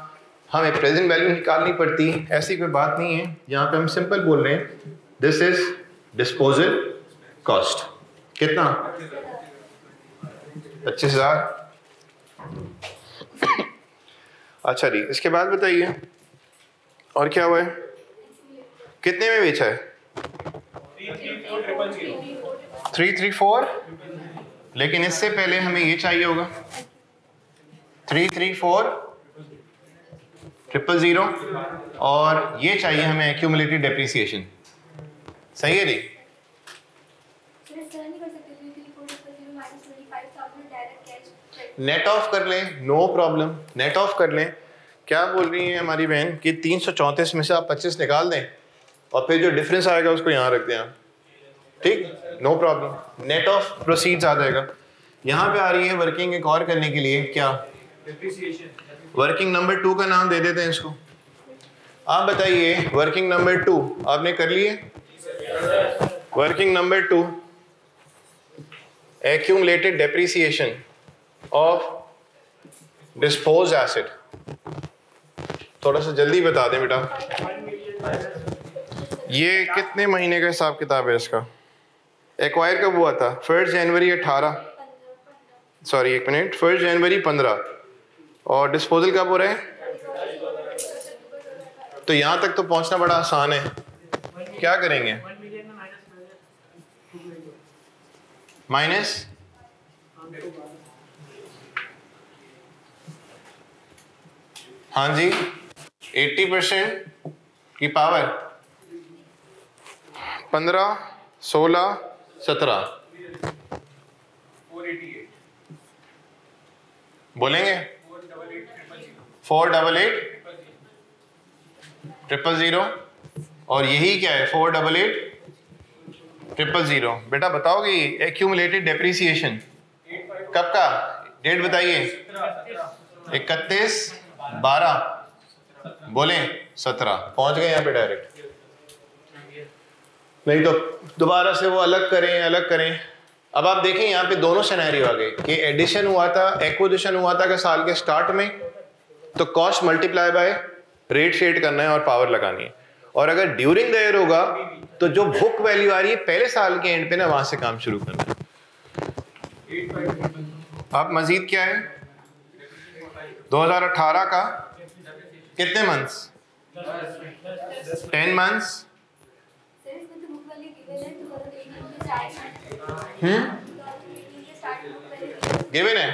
हमें प्रेजेंट वैल्यू निकालनी पड़ती, ऐसी कोई बात नहीं है। यहाँ पे हम सिंपल बोल रहे हैं दिस इज डिस्पोजल कॉस्ट, कितना, 25,000। अच्छा जी इसके बाद बताइए और क्या हुआ है, कितने में बेचा है, 334, लेकिन इससे पहले हमें ये चाहिए होगा 334,000 और ये चाहिए हमें एक्यूमुलेटेड डेप्रिसिएशन, सही है जी। नेट ऑफ कर लें, नो प्रॉब्लम, नेट ऑफ कर लें। क्या बोल रही है हमारी बहन कि 334 में से आप 25 निकाल दें और फिर जो डिफरेंस आएगा उसको यहाँ रख दें आप, ठीक, no problem, net of proceeds आ जाएगा। यहाँ पे आ रही है वर्किंग एक और करने के लिए, क्या, वर्किंग नंबर 2 का नाम दे देते हैं इसको। आप बताइए वर्किंग नंबर 2 आपने कर लिए? Working number 2, accumulated depreciation of disposed asset। थोड़ा सा जल्दी बता दें बेटा, ये कितने महीने का हिसाब किताब है इसका? एक्वायर कब हुआ था? 1 जनवरी 18, सॉरी 1 मिनट, 1 जनवरी 15, और डिस्पोजल कब हो रहा है? तो यहाँ तक तो पहुँचना बड़ा आसान है। क्या करेंगे? माइनस हाँ जी 80% की पावर 15, 16, 17 बोलेंगे 48800 और यही क्या है 48800। बेटा बताओगे एक्यूमुलेटेड डेप्रीसिएशन कब का? डेट बताइए। 31/12 बोले 17, पहुंच गए यहाँ पे डायरेक्ट। नहीं तो दोबारा से वो अलग करें। अब आप देखें यहाँ पे दोनों सिनेरियो आ गए कि एडिशन हुआ था, एक्विजिशन हुआ था कि साल के स्टार्ट में, तो कॉस्ट मल्टीप्लाई बाय रेट शेड करना है और पावर लगानी है। और अगर ड्यूरिंग द ईयर होगा तो जो बुक वैल्यू आ रही है पहले साल के एंड पे ना, वहां से काम शुरू करना है। अब मजीद क्या है 2018 का कितने मंथ्स? 10 मंथ्स। गिवन है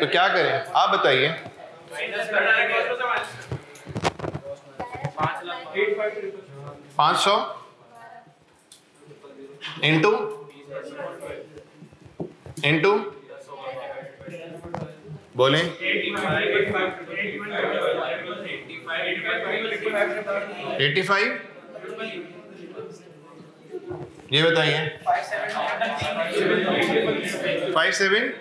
तो क्या करें आप बताइए? 500 इंटू बोले 85, ये बताइए 57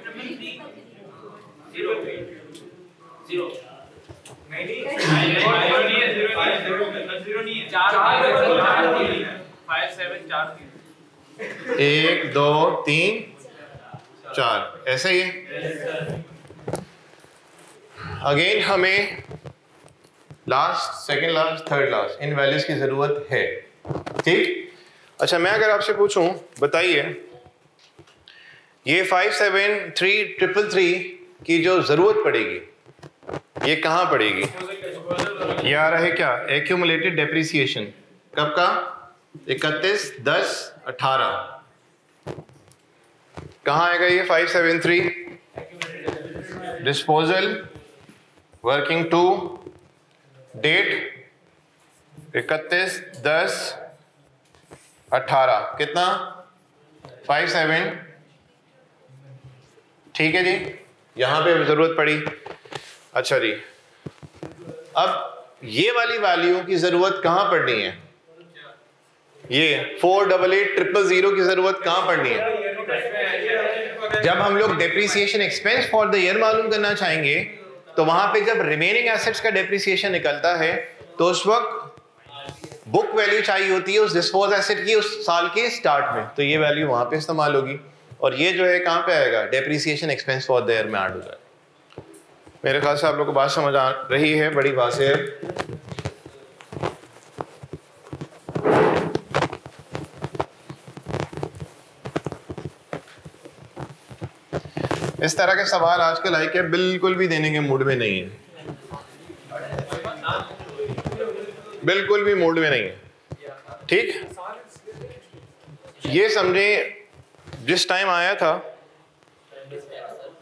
1 2 3 4 ऐसे ही। अगेन हमें last, second last, third last in values की जरूरत है, ठीक। अच्छा मैं अगर आपसे पूछूं बताइए ये 573333 की जो जरूरत पड़ेगी ये कहाँ पड़ेगी? ये आ रहा है क्या एक्यूमुलेटेड डेप्रीसिएशन कब का? 31/10/18। कहाँ आएगा ये 573? डिस्पोजल वर्किंग 2 डेट 31/10/18 कितना? 57, ठीक है जी, यहां पे जरूरत पड़ी। अच्छा जी अब ये वाली वैल्यू की जरूरत कहां पड़नी है? ये 48800 की जरूरत कहां पड़नी है? जब हम लोग depreciation expense for the year मालूम करना चाहेंगे तो वहां पे जब रिमेनिंग एसेट्स का डेप्रीसिएशन निकलता है तो उस वक्त बुक वैल्यू चाहिए होती है उस डिस्पोज एसेट की उस साल के स्टार्ट में, तो ये वैल्यू वहां पे इस्तेमाल होगी और ये जो है कहां पे आएगा? Depreciation expense for the year में ऐड हो जाएगा। मेरे ख्याल से आप लोग को बात समझ आ रही है, बड़ी बात है। इस तरह के सवाल आजकल आई के बिल्कुल भी देने के मूड में नहीं है, बिल्कुल भी मूड में नहीं है, ठीक। ये समझे जिस टाइम आया था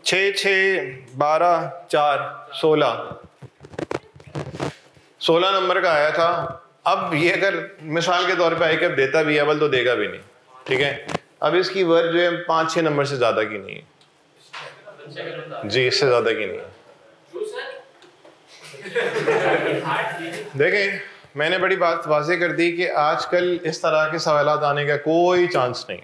6, 6, 12, 4, 16 नंबर का आया था। अब ये अगर मिसाल के तौर पे आई कैप देता भी है बल तो देगा भी नहीं, ठीक है। अब इसकी वर्थ जो है 5-6 नंबर से ज़्यादा की नहीं है, जी, इससे ज़्यादा की नहीं। देखें, मैंने बड़ी बात वाज़ेह कर दी कि आजकल इस तरह के सवालात आने का कोई चांस नहीं।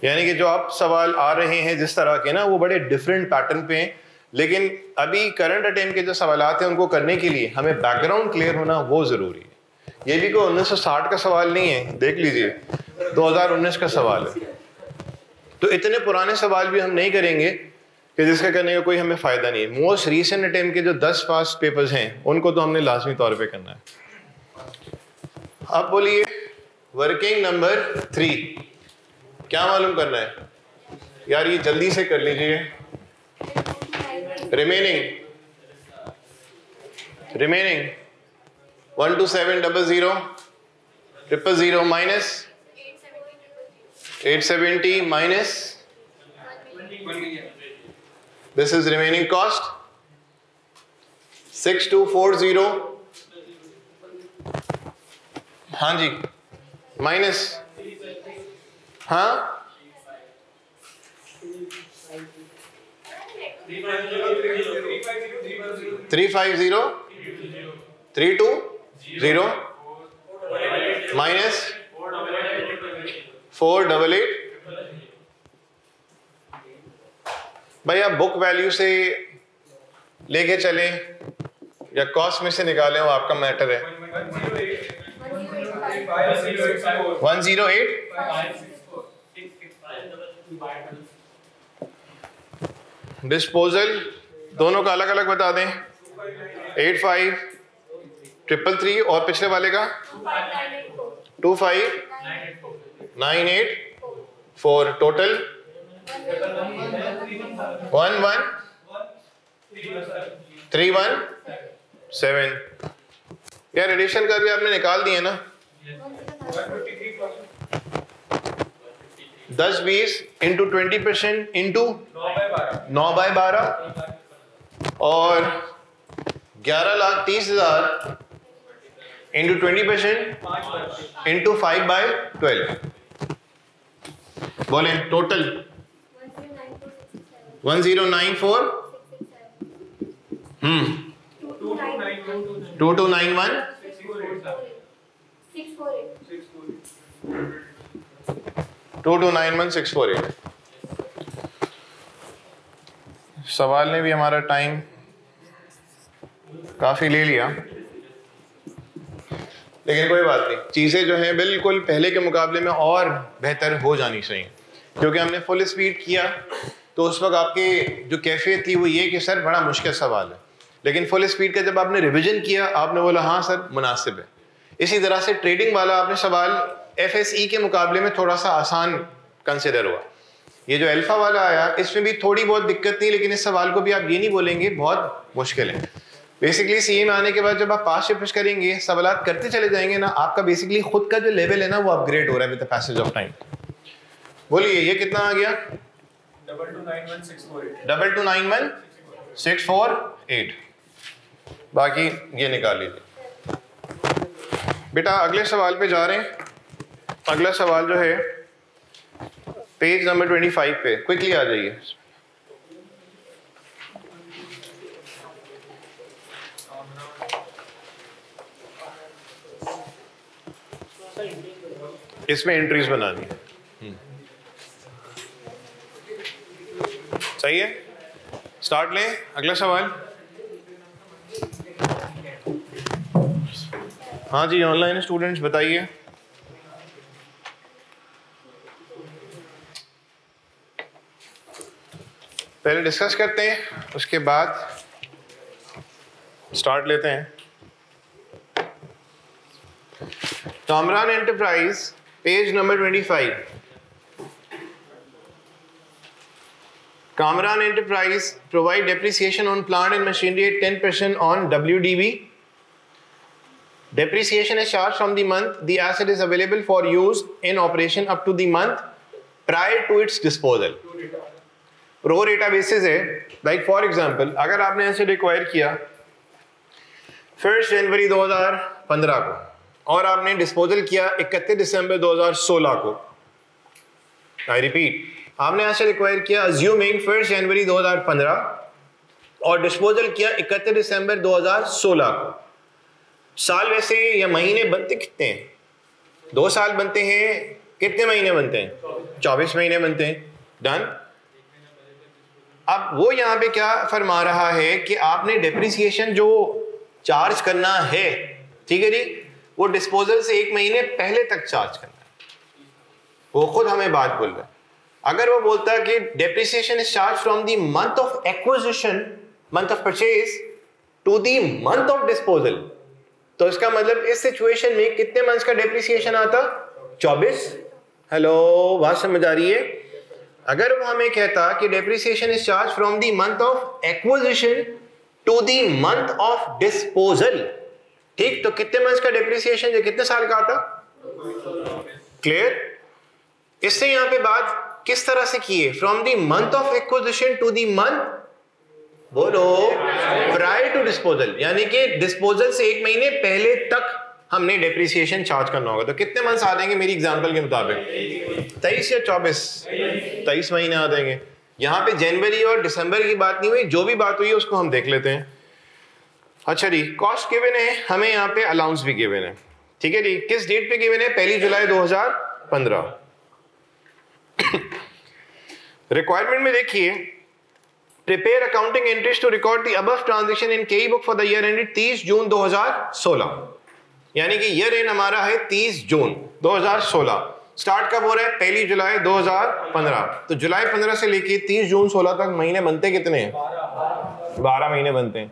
यानी कि जो आप सवाल आ रहे हैं जिस तरह के ना, वो बड़े डिफरेंट पैटर्न पे हैं, लेकिन अभी करंट अटेम्प्ट के जो सवालात हैं उनको करने के लिए हमें बैकग्राउंड क्लियर होना वो ज़रूरी है। ये भी कोई 1960 का सवाल नहीं है, देख लीजिए 2019 का सवाल है। तो इतने पुराने सवाल भी हम नहीं करेंगे कि जिसका करने का कोई हमें फ़ायदा नहीं है। मोस्ट रीसेंट अटेम्प्ट के जो 10 पास्ट पेपर्स हैं उनको तो हमने लाजमी तौर पे करना है। अब बोलिए वर्किंग नंबर 3 क्या मालूम करना है यार, ये जल्दी से कर लीजिए। Remaining 12700 000 minus 870 minus this is remaining cost 6240। हाँ जी, माइनस, हाँ 350 320 माइनस 488। भाई आप बुक वैल्यू से लेके चलें या कॉस्ट में से निकालें, वो आपका मैटर है। 108 डिस्पोजल दोनों का अलग अलग बता दें। 85 और पिछले वाले का 25984 टोटल 11317। यार एडिशन का भी आपने निकाल दिए ना। 10-20 इंटू 20% इंटू 9/12 और 11,30,000 इंटू 20% इंटू 5/12। बोले टोटल 1094 2291 648। सवाल ने भी हमारा टाइम काफ़ी ले लिया, लेकिन कोई बात नहीं, चीज़ें जो हैं बिल्कुल पहले के मुकाबले में और बेहतर हो जानी चाहिए। क्योंकि हमने फुल स्पीड किया तो उस वक्त आपकी जो कैफियत थी वो ये कि सर बड़ा मुश्किल सवाल है, लेकिन फुल स्पीड का जब आपने रिवीजन किया आपने बोला हाँ सर मुनासिब है। इसी तरह से ट्रेडिंग वाला आपने सवाल FSE के मुकाबले में थोड़ा सा आसान कंसिडर हुआ। ये जो अल्फा वाला आया इसमें भी थोड़ी बहुत दिक्कत थी, लेकिन इस सवाल को भी आप ये नहीं बोलेंगे बहुत मुश्किल है। बेसिकली सीए में आने के बाद जब आप पास शिफ्ट करेंगे, सवालात करते चले जाएंगे ना, आपका बेसिकली खुद का जो लेवल है ना वो अपग्रेड हो रहा है with the passage of time. बोलिए ये कितना आ गया? 2291,648। बाकी ये निकाल लीजिए। बेटा अगले सवाल पे जा रहे हैं। अगला सवाल जो है पेज नंबर 25 पे, क्विकली आ जाइए। इसमें एंट्रीज बनानी है। सही है, स्टार्ट लें। अगला सवाल। हाँ जी, ऑनलाइन स्टूडेंट्स बताइए। पहले डिस्कस करते हैं, उसके बाद स्टार्ट लेते हैं। Kamran enterprise page number 25। Kamran Enterprise provide depreciation on plant and machinery at 10% on WDV. Depreciation is charged from the month the asset is available for use in operation up to the month prior to its disposal. Pro rata basis है, like for example, अगर आपने asset acquire किया 1 January 2015 को और आपने disposal किया 31 दिसंबर 2016 को, I repeat आपने एसेट एक्वायर किया अज्यूमिंग 1 जनवरी 2015 और डिस्पोजल किया 31 दिसंबर 2016 को। साल वैसे या महीने बनते कितने हैं? 2 साल बनते हैं। कितने महीने बनते हैं? 24 महीने बनते हैं। डन। अब वो यहाँ पे क्या फरमा रहा है कि आपने डेप्रिसिएशन जो चार्ज करना है, ठीक है जी, वो डिस्पोजल से 1 महीने पहले तक चार्ज करना है। वो खुद हमें बात बोल रहा है। अगर वो बोलता है कि depreciation is charge from the month of acquisition, month of purchase to the month of disposal, तो इसका मतलब इस सिचुएशन में कितने मंथ्स का डेप्रिसिएशन आता? 24। हेलो, बात समझ आ रही है? अगर वो हमें कहता कि depreciation is charge from the month of acquisition to the month of disposal, ठीक, तो कितने मंथ्स का डेप्रिसिएशन जो कितने साल का आता? क्लियर? इससे यहां पे बात किस तरह से की है? From the month of acquisition to the month, बोलो, प्रायर टू डिस्पोजल, यानी कि डिस्पोजल से 1 महीने पहले तक हमने डेप्रिसिएशन चार्ज करना होगा। तो कितने मंथ्स आ जाएंगे मेरी एग्जांपल के मुताबिक? 23 या 24? 23 महीने आ जाएंगे। यहाँ पे जनवरी और दिसंबर की बात नहीं हुई, जो भी बात हुई है उसको हम देख लेते हैं। अच्छा जी, कॉस्ट गिवन है, हमें यहाँ पे अलाउंस भी गिवन है, ठीक है जी। किस डेट पे गिवन है? 1 जुलाई 2015। रिक्वायरमेंट में देखिए, prepare accounting entries to record the above transaction in KE book for the year ended 30 June 2016, यानी कि ईयर एंड हमारा है 30 जून 2016। स्टार्ट कब हो रहा है? 1 जुलाई 2015। तो जुलाई 15 से लेके 30 जून 16 तक महीने बनते कितने हैं? 12 महीने बनते हैं।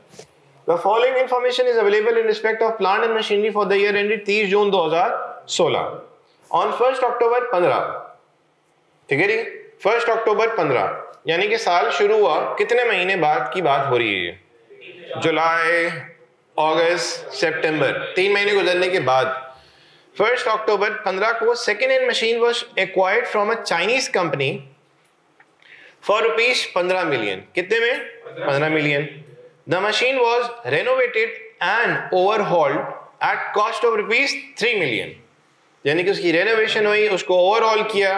The following information is available in respect of plant and machinery for the year ended 30 June 2016. On 1 अक्टूबर 15, ठीक है जी, 1 अक्टूबर 15, यानी कि साल शुरू हुआ कितने महीने बाद की बात हो रही है? जुलाई, अगस्त, सितंबर, 3 महीने गुजरने के बाद 1 अक्टूबर 15 को second hand machine was acquired from a Chinese company for ₹15 million. कितने में? 15 million. The machine was renovated and overhauled at cost of ₹3 million, यानी कि उसकी रेनोवेशन हुई, उसको ओवरऑल किया,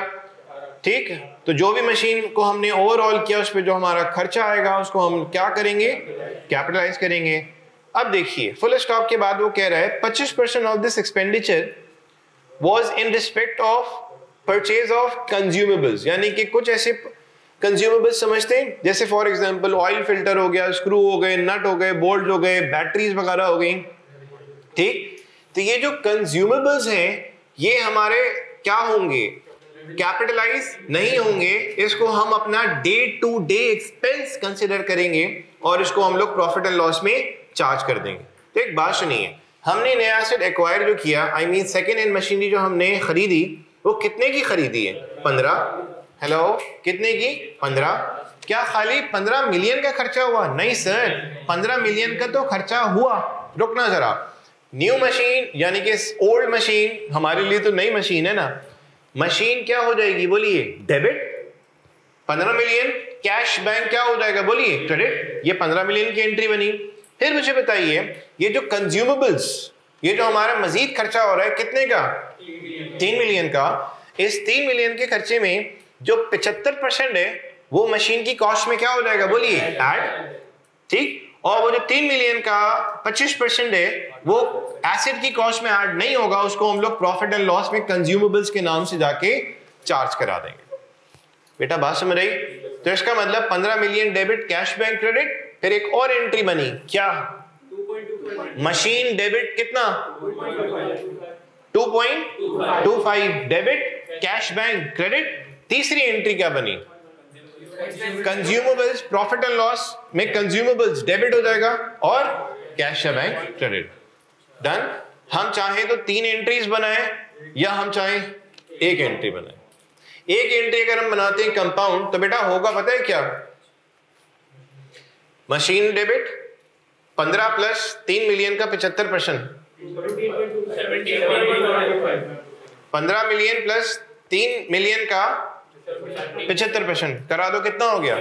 ठीक। तो जो भी मशीन को हमने ओवरऑल किया उस पर जो हमारा खर्चा आएगा उसको हम क्या करेंगे? कैपिटलाइज करेंगे। अब देखिए, फुल स्टॉप के बाद वो कह रहा है 25% of this expenditure was in respect of purchase of consumables, यानी कि कुछ ऐसे कंज्यूमेबल्स समझते हैं जैसे फॉर एग्जांपल ऑयल फिल्टर हो गया, स्क्रू हो गए, नट हो गए, बोल्ट हो गए, बैटरीज वगैरह हो गई, ठीक। तो ये जो कंज्यूमेबल्स हैं ये हमारे क्या होंगे? कैपिटलाइज नहीं होंगे। इसको हम अपना day to day expense consider करेंगे और इसको हम लोग प्रॉफिट एंड लॉस में चार्ज कर देंगे। तो एक बात सुनिए, हमने नया एसेट एक्वायर जो किया, I mean second hand machinery जो हमने खरीदी, वो कितने की खरीदी है? 15। हेलो, कितने की? 15। क्या खाली 15 मिलियन का खर्चा हुआ? नहीं सर, 15 मिलियन का तो खर्चा हुआ। रुकना जरा, न्यू मशीन यानी कि ओल्ड मशीन हमारे लिए तो नई मशीन है ना, मशीन क्या हो जाएगी? बोलिए, डेबिट। 15 मिलियन कैश बैंक क्या हो जाएगा? बोलिए, क्रेडिट। ये 15 मिलियन की एंट्री बनी। फिर मुझे बताइए, ये जो कंज्यूमेबल्स, ये जो हमारा मजीद खर्चा हो रहा है कितने का? 3 मिलियन का। इस 3 मिलियन के खर्चे में जो 75% है वो मशीन की कॉस्ट में क्या हो जाएगा? बोलिए, ऐड, ठीक। और वो जो 3 मिलियन का 25% है वो एसेट की कॉस्ट में ऐड नहीं होगा, उसको हम लोग प्रॉफिट एंड लॉस में कंज्यूमेबल्स के नाम से जाके चार्ज करा देंगे। बेटा बात समझ रही? तो इसका मतलब 15 million debit, cash bank credit. फिर एक और एंट्री बनी, क्या? मशीन डेबिट कितना? 2.25 डेबिट, कैश बैंक क्रेडिट। तीसरी एंट्री क्या बनी? कंज्यूमेबल्स, प्रॉफिट एंड लॉस में कंज्यूमेबल्स डेबिट हो जाएगा और कैश बैंक क्रेडिट। डन। हम चाहें तो 3 एंट्रीज बनाएं या हम चाहें 1 एंट्री बनाएं। 1 एंट्री अगर हम बनाते हैं कंपाउंड, तो बेटा होगा पता है क्या? मशीन डेबिट 15 प्लस 3 मिलियन का 75%, 15 मिलियन प्लस 3 मिलियन का 75% करा दो, कितना हो गया?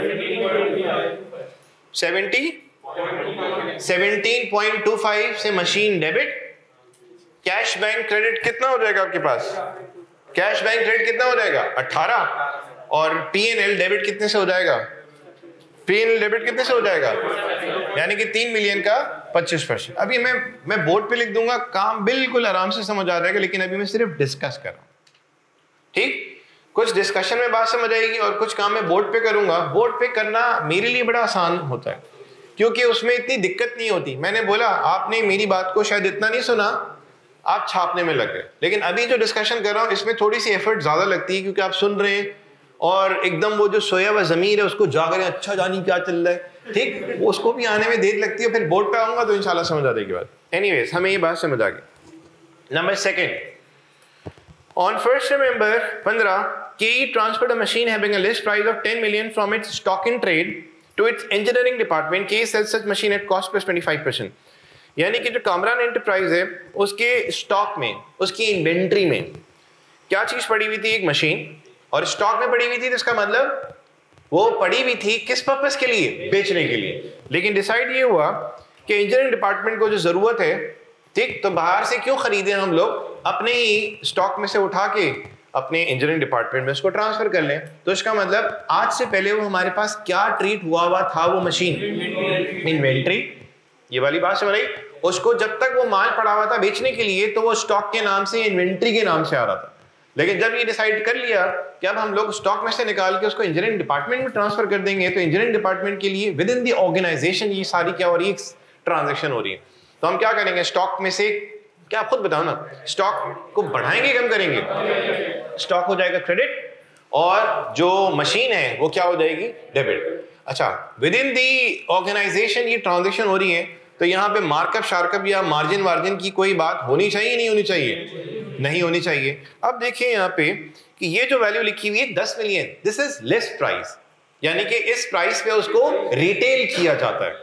17.25 से machine debit, cash bank credit कितना हो जाएगा आपके पास? कैश बैंक क्रेडिट कितना हो जाएगा? 18, और P&L डेबिट कितने से हो जाएगा? P&L डेबिट कितने से हो जाएगा? यानी कि 3 मिलियन का 25%। अभी मैं बोर्ड पे लिख दूंगा, काम बिल्कुल आराम से समझ आ जाएगा, लेकिन अभी मैं सिर्फ डिस्कस कर रहा हूं। ठीक, कुछ डिस्कशन में बात समझ आएगी और कुछ काम मैं बोर्ड पे करूंगा। बोर्ड पे करना मेरे लिए बड़ा आसान होता है क्योंकि उसमें इतनी दिक्कत नहीं होती। मैंने बोला आपने मेरी बात को शायद इतना नहीं सुना, आप छापने में लग गए, लेकिन अभी जो डिस्कशन कर रहा हूं इसमें थोड़ी सी एफर्ट ज्यादा लगती है क्योंकि आप सुन रहे हैं और एकदम वो जो सोया हुआ जमीर है उसको जाग रहे हैं, अच्छा जानी क्या चल रहा है। ठीक, उसको भी आने में देर लगती है, फिर बोर्ड पे आऊंगा तो इंशाल्लाह समझ आ जाएगी बात। एनीवेज, हमें ये बात समझ आ गई। Number second, on 1st November 15, KE transferred a machine having a list price of 10 million from its stock in trade to its engineering department. KE sells such machine at cost plus 25%. यानी कि जो Kamran enterprise है उसके stock में, उसकी inventory में क्या चीज पड़ी हुई थी? एक मशीन, और स्टॉक में पड़ी हुई थी, तो इसका मतलब वो पड़ी हुई थी किस पर्पस के लिए? बेचने के लिए। लेकिन डिसाइड ये हुआ कि इंजीनियरिंग डिपार्टमेंट को जो जरूरत है, ठीक, तो बाहर से क्यों खरीदे हम लोग, अपने ही स्टॉक में से उठा के अपने इंजीनियरिंग डिपार्टमेंट में उसको ट्रांसफर कर लें। तो इसका मतलब आज से पहले वो हमारे पास क्या ट्रीट हुआ था वो मशीन? इन्वेंट्री। ये वाली बात समझ आई? उसको जब तक वो माल पड़ा हुआ था बेचने के लिए तो वो स्टॉक के नाम से, इन्वेंट्री के नाम से आ रहा था। लेकिन जब ये डिसाइड कर लिया कि अब हम लोग स्टॉक में से निकाल के उसको इंजीनियरिंग डिपार्टमेंट में ट्रांसफर कर देंगे, तो इंजीनियरिंग डिपार्टमेंट के लिए विद इन द ऑर्गेनाइजेशन ये सारी क्या हो रही है? ट्रांजेक्शन हो रही है। तो हम क्या करेंगे? स्टॉक में से, क्या आप खुद बताओ ना, स्टॉक को बढ़ाएंगे कम करेंगे? स्टॉक हो जाएगा क्रेडिट और जो मशीन है वो क्या हो जाएगी? डेबिट। अच्छा, विद इन दी ऑर्गेनाइजेशन ये ट्रांजेक्शन हो रही है, तो यहाँ पे मार्कअप शार्कअप या मार्जिन वार्जिन की कोई बात होनी चाहिए नहीं होनी चाहिए? नहीं होनी चाहिए। अब देखिए यहाँ पे कि ये जो वैल्यू लिखी हुई है 10 million, this is list price, यानी कि इस प्राइस पे उसको रिटेल किया जाता है,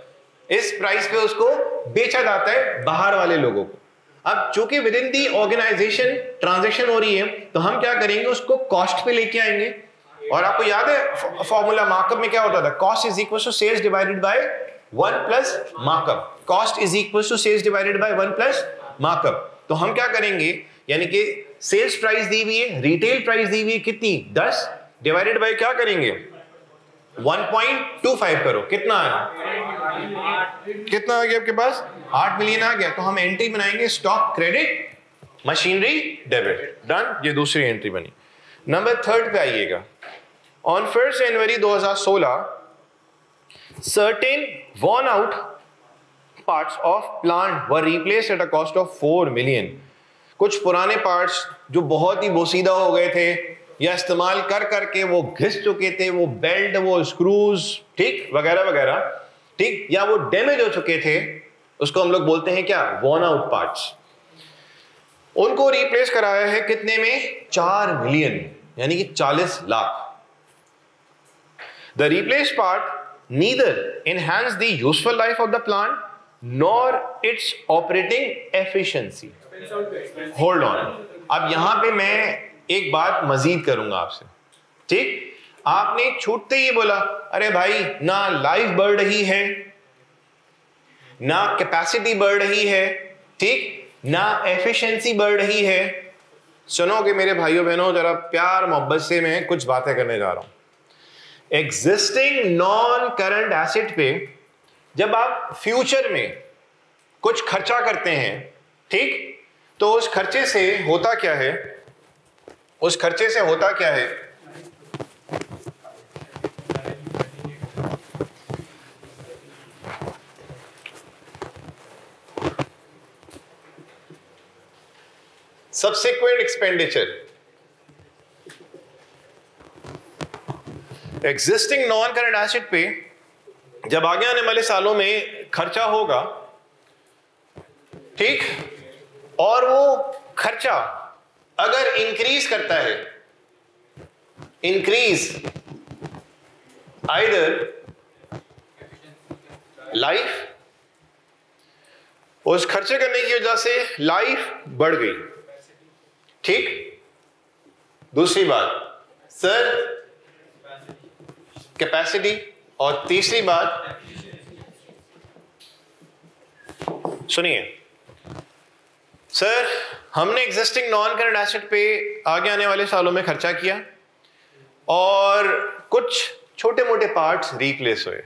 इस प्राइस पे उसको बेचा जाता है बाहर वाले लोगों को। अब चूंकि within the organisation transaction हो रही है, तो हम क्या करेंगे? उसको कॉस्ट पे लेके आएंगे। और आपको याद है फॉर्मूला मार्कअप में क्या होता था? Cost is equal to sales divided by 1 plus markup. Cost is equal to sales divided by 1 plus markup. तो हम क्या करेंगे? यानी कि सेल्स प्राइस दी हुई है, रिटेल प्राइस दी हुई है कितनी? 10 डिवाइडेड बाय क्या करेंगे? 1.25 करो। कितना है? कितना आ गया आपके पास? 8 मिलियन आ गया। तो हम एंट्री बनाएंगे stock credit, machinery debit. Done, ये दूसरी एंट्री बनी। नंबर 3 पे आइएगा। On 1 January 2016 certain worn out parts of plant were replaced at a cost of 4 million. कुछ पुराने पार्ट्स जो बहुत ही बोसीदा हो गए थे या इस्तेमाल कर करके वो घिस चुके थे, वो बेल्ट, वो स्क्रूज, ठीक, वगैरह वगैरह, ठीक, या वो डैमेज हो चुके थे, उसको हम लोग बोलते हैं क्या? worn out parts. उनको रिप्लेस कराया है कितने में? 4 मिलियन, यानी कि 40 lakh. The replaced part neither enhance the useful life of the plant nor its operating efficiency. Hold on. अब यहां पे मैं एक बात मजीद करूंगा आपसे, ठीक? आपने छूटते ही बोला अरे भाई ना लाइफ बढ़ रही है, ना कैपेसिटी बढ़ रही है, ठीक, ना एफिशिएंसी बढ़ रही है। सुनोगे मेरे भाइयों बहनों, जरा प्यार मोहब्बत से मैं कुछ बातें करने जा रहा हूं। एग्जिस्टिंग नॉन करंट एसेट पे जब आप फ्यूचर में कुछ खर्चा करते हैं, ठीक, तो उस खर्चे से होता क्या है? उस खर्चे से होता क्या है? Subsequent expenditure. Existing non current asset पे जब आगे आने वाले सालों में खर्चा होगा, ठीक, और वो खर्चा अगर इंक्रीज करता है, इंक्रीज आइदर लाइफ, उस खर्चे करने की वजह से लाइफ बढ़ गई, ठीक। दूसरी बात सर कैपेसिटी, और तीसरी बात सुनिए सर, हमने एग्जिस्टिंग नॉन करंट एसेट पे आगे आने वाले सालों में खर्चा किया और कुछ छोटे मोटे पार्ट्स रिप्लेस हुए,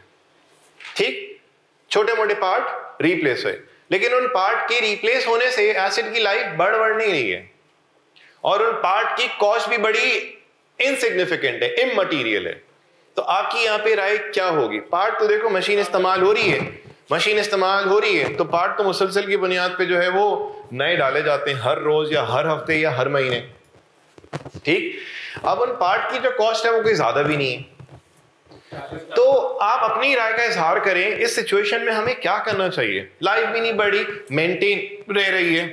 ठीक, छोटे मोटे पार्ट रिप्लेस हुए, लेकिन उन पार्ट के रिप्लेस होने से एसिड की लाइफ बढ़ नहीं रही है और उन पार्ट की कॉस्ट भी बड़ी इनसिग्निफिकेंट है, इममटीरियल है। तो आपकी यहाँ पे राय क्या होगी? पार्ट तो देखो मशीन इस्तेमाल हो रही है, मशीन इस्तेमाल हो रही है, तो पार्ट तो मुसलसल की बुनियाद पे जो है वो नए डाले जाते हैं हर रोज या हर हफ्ते या हर महीने, ठीक। अब उन पार्ट की जो कॉस्ट है वो कोई ज्यादा भी नहीं है। तो आप अपनी राय का इजहार करें, इस सिचुएशन में हमें क्या करना चाहिए? लाइफ भी नहीं बढ़ी, मेंटेन रह रही है,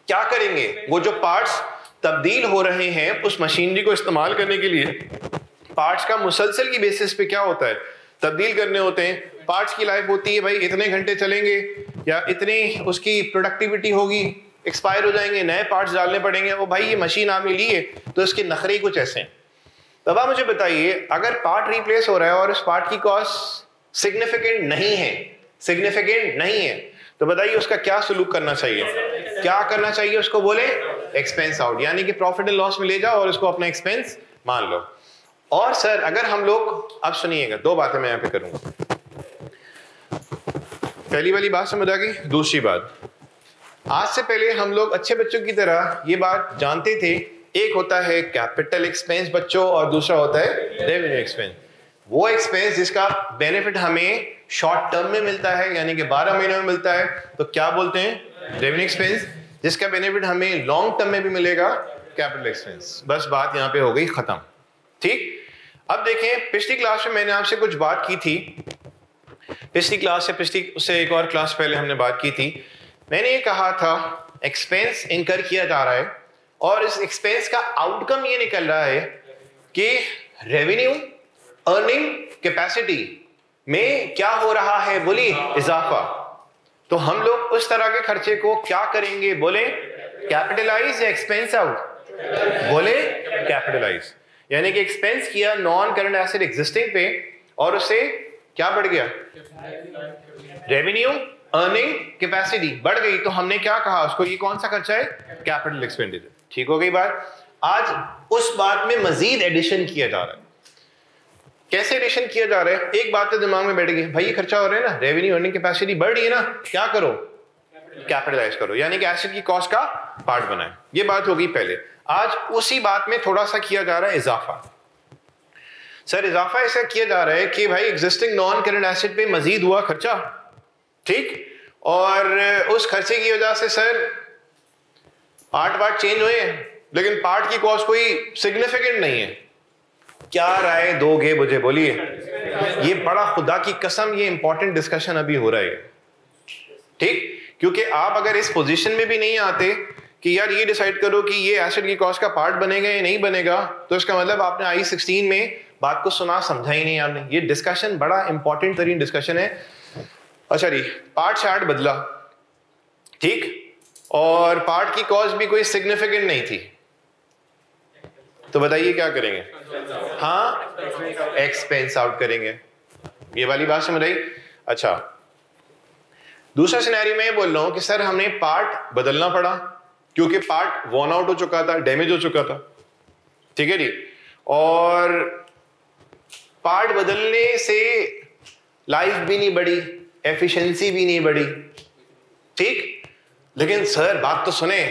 क्या करेंगे? वो जो पार्ट्स तब्दील हो रहे हैं उस मशीनरी को इस्तेमाल करने के लिए पार्ट्स का मुसलसल की बेसिस पे क्या होता है, तब्दील करने होते हैं। पार्ट्स की लाइफ होती है भाई इतने घंटे चलेंगे या इतनी उसकी प्रोडक्टिविटी होगी, एक्सपायर हो जाएंगे, नए पार्ट्स डालने पड़ेंगे। वो भाई ये मशीन आपने ली है तो इसके नखरे कुछ ऐसे हैं। तब आप मुझे बताइए, अगर पार्ट रिप्लेस हो रहा है और उस पार्ट की कॉस्ट सिग्निफिकेंट नहीं है तो बताइए उसका क्या सलूक करना चाहिए? क्या करना चाहिए उसको? बोले एक्सपेंस आउट, यानी कि प्रॉफिट एंड लॉस में ले जाओ और उसको अपना एक्सपेंस मान लो। और सर अगर हम लोग, अब सुनिएगा, दो बातें मैं यहां पे करूंगा। पहली वाली बात समझ आ गई? दूसरी बात, आज से पहले हम लोग अच्छे बच्चों की तरह ये बात जानते थे, एक होता है कैपिटल एक्सपेंस बच्चों और दूसरा होता है रेवेन्यू एक्सपेंस। वो एक्सपेंस जिसका बेनिफिट हमें शॉर्ट टर्म में मिलता है यानी कि 12 महीनों में मिलता है तो क्या बोलते हैं? Revenue expense. जिसका बेनिफिट हमें लॉन्ग टर्म में भी मिलेगा, कैपिटल एक्सपेंस। बस बात यहां पे हो गई खत्म, ठीक। अब देखें, पिछली क्लास में मैंने आपसे कुछ बात की थी, पिछली क्लास से उससे एक और क्लास पहले हमने बात की थी। मैंने ये कहा था एक्सपेंस इनकर किया जा रहा है और इस एक्सपेंस का आउटकम ये निकल रहा है कि रेवेन्यू अर्निंग कैपेसिटी में क्या हो रहा है? बोली इजाफा। तो हम लोग उस तरह के खर्चे को क्या करेंगे? बोले कैपिटलाइज या एक्सपेंस आउट? बोले कैपिटलाइज, यानी कि एक्सपेंस किया नॉन करंट एसेट एग्जिस्टिंग पे और उससे क्या बढ़ गया? रेवेन्यू अर्निंग कैपेसिटी बढ़ गई। तो हमने क्या कहा उसको? ये कौन सा खर्चा है? Capital expenditure. ठीक हो गई बात। आज उस बात में मजीद एडिशन किया जा रहा है। कैसे एडिशन किया जा रहा है? एक बात तो दिमाग में बैठ गई, भाई ये खर्चा हो रहा है ना, रेवेन्यू अर्निंग कैपेसिटी बढ़ रही है ना, क्या करो? कैपिटलाइज करो, यानी कि एसेट की कॉस्ट का पार्ट बनाए। ये बात हो गई पहले। आज उसी बात में थोड़ा सा किया जा रहा है इजाफा। सर इजाफा ऐसा किया जा रहा है कि भाई एग्जिस्टिंग नॉन करंट एसेट पे मजीद हुआ खर्चा, ठीक, और उस खर्चे की वजह से सर पार्ट चेंज हुए हैं लेकिन पार्ट की कॉस्ट कोई सिग्निफिकेंट नहीं है। क्या राय दोगे मुझे? बोलिए। ये बड़ा खुदा की कसम ये इंपॉर्टेंट डिस्कशन अभी हो रहा है, ठीक, क्योंकि आप अगर इस पोजीशन में भी नहीं आते कि यार ये डिसाइड करो कि ये एसेट की कॉस्ट का पार्ट बनेगा या नहीं बनेगा, तो इसका मतलब आपने I-16 में बात को सुना समझा ही नहीं आपने। ये डिस्कशन बड़ा इंपॉर्टेंट तरीन डिस्कशन है। अच्छा जी, पार्ट चार्ट बदला, ठीक, और पार्ट की कॉस्ट भी कोई सिग्निफिकेंट नहीं थी, तो बताइए क्या करेंगे? हाँ, एक्सपेंस आउट करेंगे। ये वाली बात समझ आई? अच्छा, दूसरा सिनेरियो में ये बोल रहा हूं कि सर हमने पार्ट बदलना पड़ा क्योंकि पार्ट वॉर्न आउट हो चुका था, डैमेज हो चुका था, ठीक है जी, और पार्ट बदलने से लाइफ भी नहीं बढ़ी, एफिशिएंसी भी नहीं बढ़ी, ठीक, लेकिन सर बात तो सुने,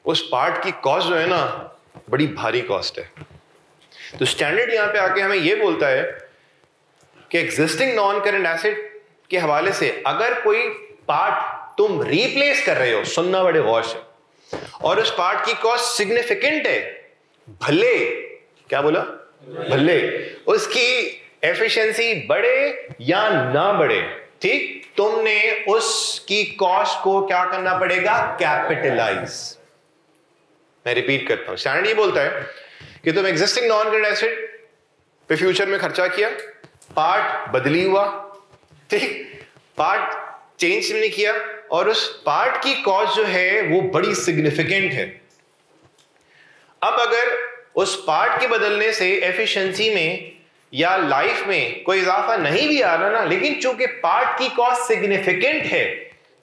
उस पार्ट की कॉस्ट जो है ना बड़ी भारी कॉस्ट है। तो स्टैंडर्ड यहां पे आके हमें यह बोलता है कि एग्जिस्टिंग नॉन करंट एसेट के हवाले से अगर कोई पार्ट तुम रिप्लेस कर रहे हो, सुनना बड़े गौर से, और उस पार्ट की कॉस्ट सिग्निफिकेंट है, भले, क्या बोला? भले उसकी एफिशिएंसी बढ़े या ना बढ़े, ठीक, तुमने उसकी कॉस्ट को क्या करना पड़ेगा? कैपिटलाइज। मैं रिपीट करता हूं, स्टैंडर्ड ये बोलता है कि तुम एग्जिस्टिंग नॉन करंट एसेट पे फ्यूचर में खर्चा किया, पार्ट बदली हुआ, ठीक, पार्ट चेंज नहीं किया और उस पार्ट की कॉस्ट जो है वो बड़ी सिग्निफिकेंट है। अब अगर उस पार्ट के बदलने से एफिशिएंसी में या लाइफ में कोई इजाफा नहीं भी आ रहा ना, लेकिन चूंकि पार्ट की कॉस्ट सिग्निफिकेंट है,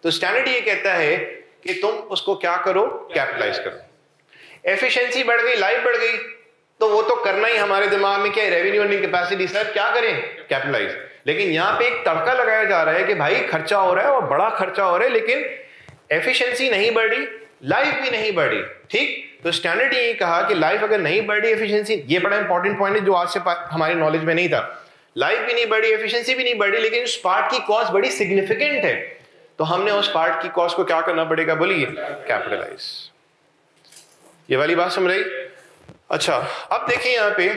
तो स्टैंडर्ड ये कहता है कि तुम उसको क्या करो? कैपिटलाइज करो। एफिशिएंसी बढ़ गई, लाइफ बढ़ गई, तो वो तो करना ही हमारे दिमाग में क्या है, रेवेन्यू अर्निंग कैपेसिटी सर क्या करें, कैपिटलाइज। लेकिन यहाँ पे एक तड़का लगाया जा रहा है कि भाई खर्चा हो रहा है और बड़ा खर्चा हो रहा है, लेकिन एफिशिएंसी नहीं बढ़ी, लाइफ भी नहीं बढ़ी। ठीक, तो स्टैंडर्ड ये कहा कि लाइफ अगर नहीं बढ़ी, एफिशिएंसी, ये बड़ा इंपॉर्टेंट पॉइंट है जो आज से हमारी नॉलेज में नहीं था। लाइफ भी नहीं बढ़ी, एफिशिएंसी भी नहीं बढ़ी, लेकिन उस पार्ट की कॉस्ट बड़ी सिग्निफिकेंट है, तो हमने उस पार्ट की कॉस्ट को क्या करना पड़ेगा, बोलिए, कैपिटलाइज। ये वाली बात समझ रही? अच्छा, अब देखिए यहाँ पे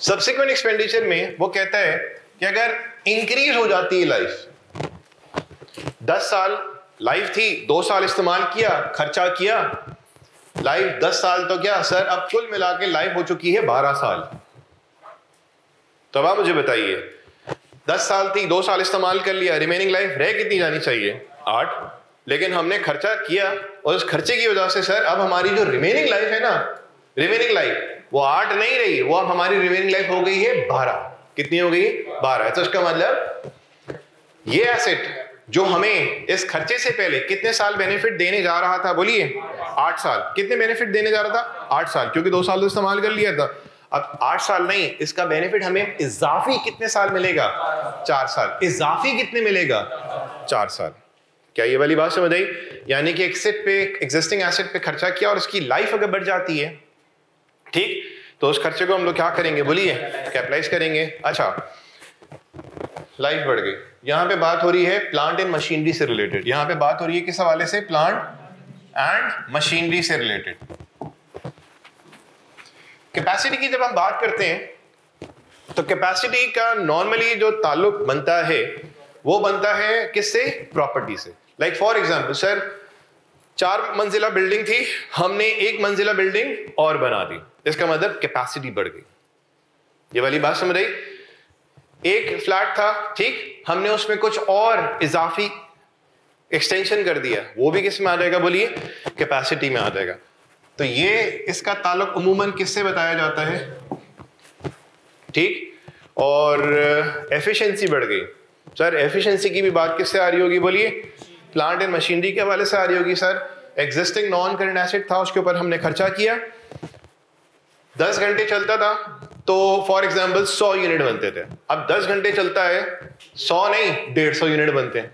सब्सिक्वेंट एक्सपेंडिचर में वो कहता है कि अगर इंक्रीज हो जाती है लाइफ, 10 साल लाइफ थी, 2 साल इस्तेमाल किया, खर्चा किया, लाइफ 10 साल तो क्या सर, अब कुल मिला के लाइफ हो चुकी है 12 साल। तो अब आप मुझे बताइए, 10 साल थी, 2 साल इस्तेमाल कर लिया, रिमेनिंग लाइफ रह कितनी जानी चाहिए, 8। लेकिन हमने खर्चा किया और उस खर्चे की वजह से सर अब हमारी जो रिमेनिंग लाइफ है ना, रिमेनिंग लाइफ वो 8 नहीं रही, वो अब हमारी रिमेनिंग लाइफ हो गई है 12। कितनी हो गई, 12। तो इसका मतलब ये एसेट जो हमें इस खर्चे से पहले कितने साल बेनिफिट देने जा रहा था, बोलिए, 8 साल। कितने बेनिफिट देने जा रहा था, 8 साल, क्योंकि 2 साल तो इस्तेमाल कर लिया था। अब 8 साल नहीं, इसका बेनिफिट हमें इजाफी कितने साल मिलेगा, 4 साल। इजाफी कितने मिलेगा, 4 साल। क्या ये वाली बात समझ आई? यानी कि एग्जिस्टिंग एसेट पे खर्चा किया और उसकी लाइफ अगर बढ़ जाती है, ठीक, तो उस खर्चे को हम लोग क्या करेंगे, बोलिए, कैपिटलाइज करेंगे। अच्छा, लाइफ बढ़ गई। यहां पे बात हो रही है प्लांट एंड मशीनरी से रिलेटेड। यहां पे बात हो रही है किस हवाले से, प्लांट एंड मशीनरी से रिलेटेड। कैपेसिटी की जब हम बात करते हैं तो कैपेसिटी का नॉर्मली जो ताल्लुक बनता है वो बनता है किससे, प्रॉपर्टी से। लाइक फॉर एग्जांपल सर, 4 मंजिला बिल्डिंग थी, हमने 1 मंजिला बिल्डिंग और बना दी, इसका मतलब कैपेसिटी बढ़ गई। ये वाली बात समझ रही? एक फ्लैट था, ठीक, हमने उसमें कुछ और इजाफी एक्सटेंशन कर दिया, वो भी किस में आ जाएगा, बोलिए, कैपेसिटी में आ जाएगा। तो ये इसका ताल्लुक उमूमन किससे बताया जाता है, ठीक। और एफिशिएंसी बढ़ गई सर, एफिशिएंसी की भी बात किससे आ रही होगी, बोलिए, प्लांट एंड मशीनरी के हवाले से आ रही होगी। Sir existing non current asset था, उसके ऊपर हमने खर्चा किया, 10 घंटे चलता था तो फॉर एग्जांपल 100 यूनिट बनते थे। अब 10 घंटे चलता है, 100 नहीं 150 यूनिट बनते हैं।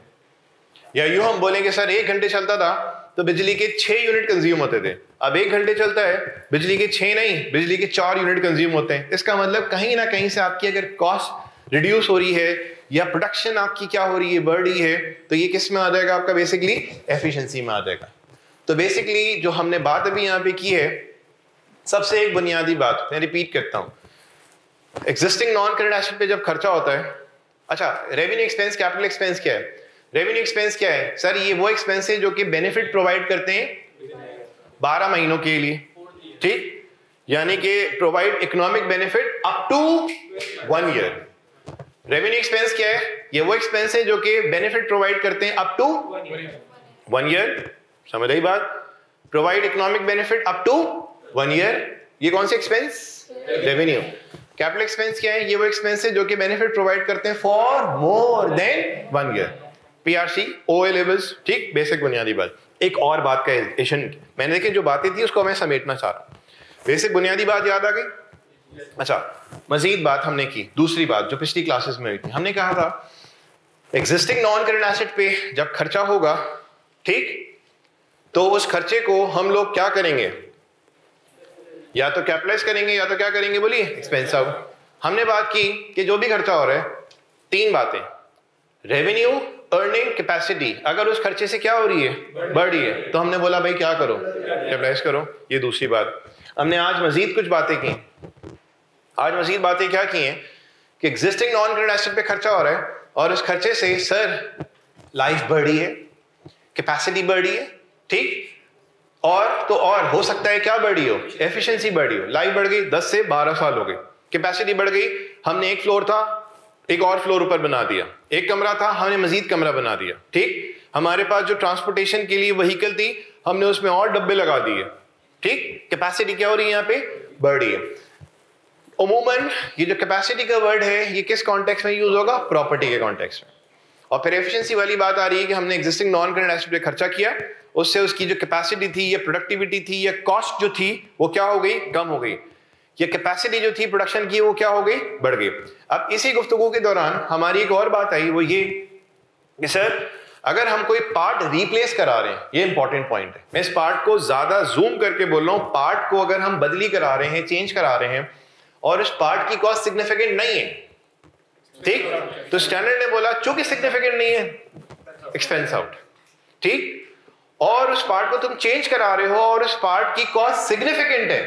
या यूं हम बोलेंगे सर 1 घंटे चलता था तो बिजली के 6 यूनिट कंज्यूम होते थे, अब 1 घंटे चलता है, बिजली के 6 नहीं, बिजली के 4 यूनिट कंज्यूम होते हैं। इसका मतलब कहीं ना कहीं से आपकी अगर कॉस्ट रिड्यूस हो रही है या प्रोडक्शन आपकी क्या हो रही है, बढ़ रही है, तो ये किस में आ जाएगा आपका, बेसिकली एफिशिएंसी में आ जाएगा। तो बेसिकली जो हमने बात अभी यहाँ पे की है, सबसे एक बुनियादी बात मैं रिपीट करता हूँ, एग्जिस्टिंग नॉन करंट एसेट पे जब खर्चा होता है, अच्छा रेवेन्यू एक्सपेंस, कैपिटल एक्सपेंस क्या है, रेवेन्यू एक्सपेंस क्या है सर, ये वो एक्सपेंस है जो कि बेनिफिट प्रोवाइड करते हैं 12 महीनों के लिए, ठीक, यानी कि provide economic benefit up to 1 year. Revenue expense क्या है, ये वो एक्सपेंस है जो कि बेनिफिट प्रोवाइड करते हैं अप टू 1 ईयर। समझ रही बात, provide economic benefit up to 1 year, ये कौन से एक्सपेंस, रेवेन्यू। कैपिटल एक्सपेंस क्या है, ये वो एक्सपेंस है जो कि बेनिफिट प्रोवाइड करते हैं for more than 1 year. PRC, ओए लेवल्स, ठीक, बेसिक बुनियादी बात। एक और बात का एडिशन, मैंने देखिए जो बातें थी उसको मैं समेटना चाह रहा हूं, बेसिक बुनियादी बात याद आ गई। अच्छा, मजीद बात हमने की, दूसरी बात जो पिछली क्लासेस में हुई थी, हमने कहा था एग्जिस्टिंग नॉन करंट एसेट पे जब खर्चा होगा, ठीक, तो उस खर्चे को हम लोग क्या करेंगे, या तो कैपिटलाइज करेंगे या तो क्या करेंगे, बोलिए, एक्सपेंस आउट। हमने बात की कि जो भी खर्चा हो रहा है, 3 बातें, रेवेन्यू, अर्निंग, कैपेसिटी, अगर उस खर्चे से क्या हो रही है, बढ़ रही है, तो हमने बोला भाई क्या करो, कैपिटलाइज करो। ये दूसरी बात। हमने आज मजीद कुछ बातें की, आज मजीद बातें क्या की हैं कि एग्जिस्टिंग नॉन करंट एसेट पे खर्चा हो रहा है और उस खर्चे से सर लाइफ बढ़ रही है, कैपेसिटी बढ़ रही है, ठीक, और तो और हो सकता है क्या बढ़ रही हो, एफिशिएंसी बढ़ रही हो, लाइफ बढ़ गई, 10 से 12 साल हो गए, कैपेसिटी बढ़ गई, हमने 1 फ्लोर था, एक और फ्लोर ऊपर बना दिया, 1 कमरा था, हमने मजीद कमरा बना दिया, ठीक, हमारे पास जो ट्रांसपोर्टेशन के लिए व्हीकल थी, हमने उसमें और डब्बे लगा दिए, ठीक, कैपेसिटी क्या हो रही है, यहाँ पे बढ़ रही है। उमूमन ये जो कैपेसिटी का वर्ड है ये किस कॉन्टेक्स्ट में यूज होगा, प्रॉपर्टी के कॉन्टेक्स्ट में। और फिर एफिशिएंसी वाली बात आ रही है कि हमने एग्जिस्टिंग नॉन करंट एसेट पे खर्चा किया, उससे उसकी जो कैपेसिटी थी या प्रोडक्टिविटी थी या कॉस्ट जो थी वो क्या हो गई, कम हो गई। ये कैपेसिटी जो थी प्रोडक्शन की वो क्या हो गई, बढ़ गई। अब इसी गुफ्तगू के दौरान हमारी एक और बात आई, वो ये कि सर अगर हम कोई पार्ट रिप्लेस करा रहे हैं, ये इंपॉर्टेंट पॉइंट है, मैं इस पार्ट को ज्यादा जूम करके बोल रहा हूं, पार्ट को अगर हम बदली करा रहे हैं, चेंज करा रहे हैं और उस पार्ट की कॉस्ट सिग्निफिकेंट नहीं है, ठीक, तो स्टैंडर्ड ने बोला चूंकि सिग्निफिकेंट नहीं है, एक्सपेंस आउट, ठीक। और उस पार्ट को तुम चेंज करा रहे हो और उस पार्ट की कॉस्ट सिग्निफिकेंट है,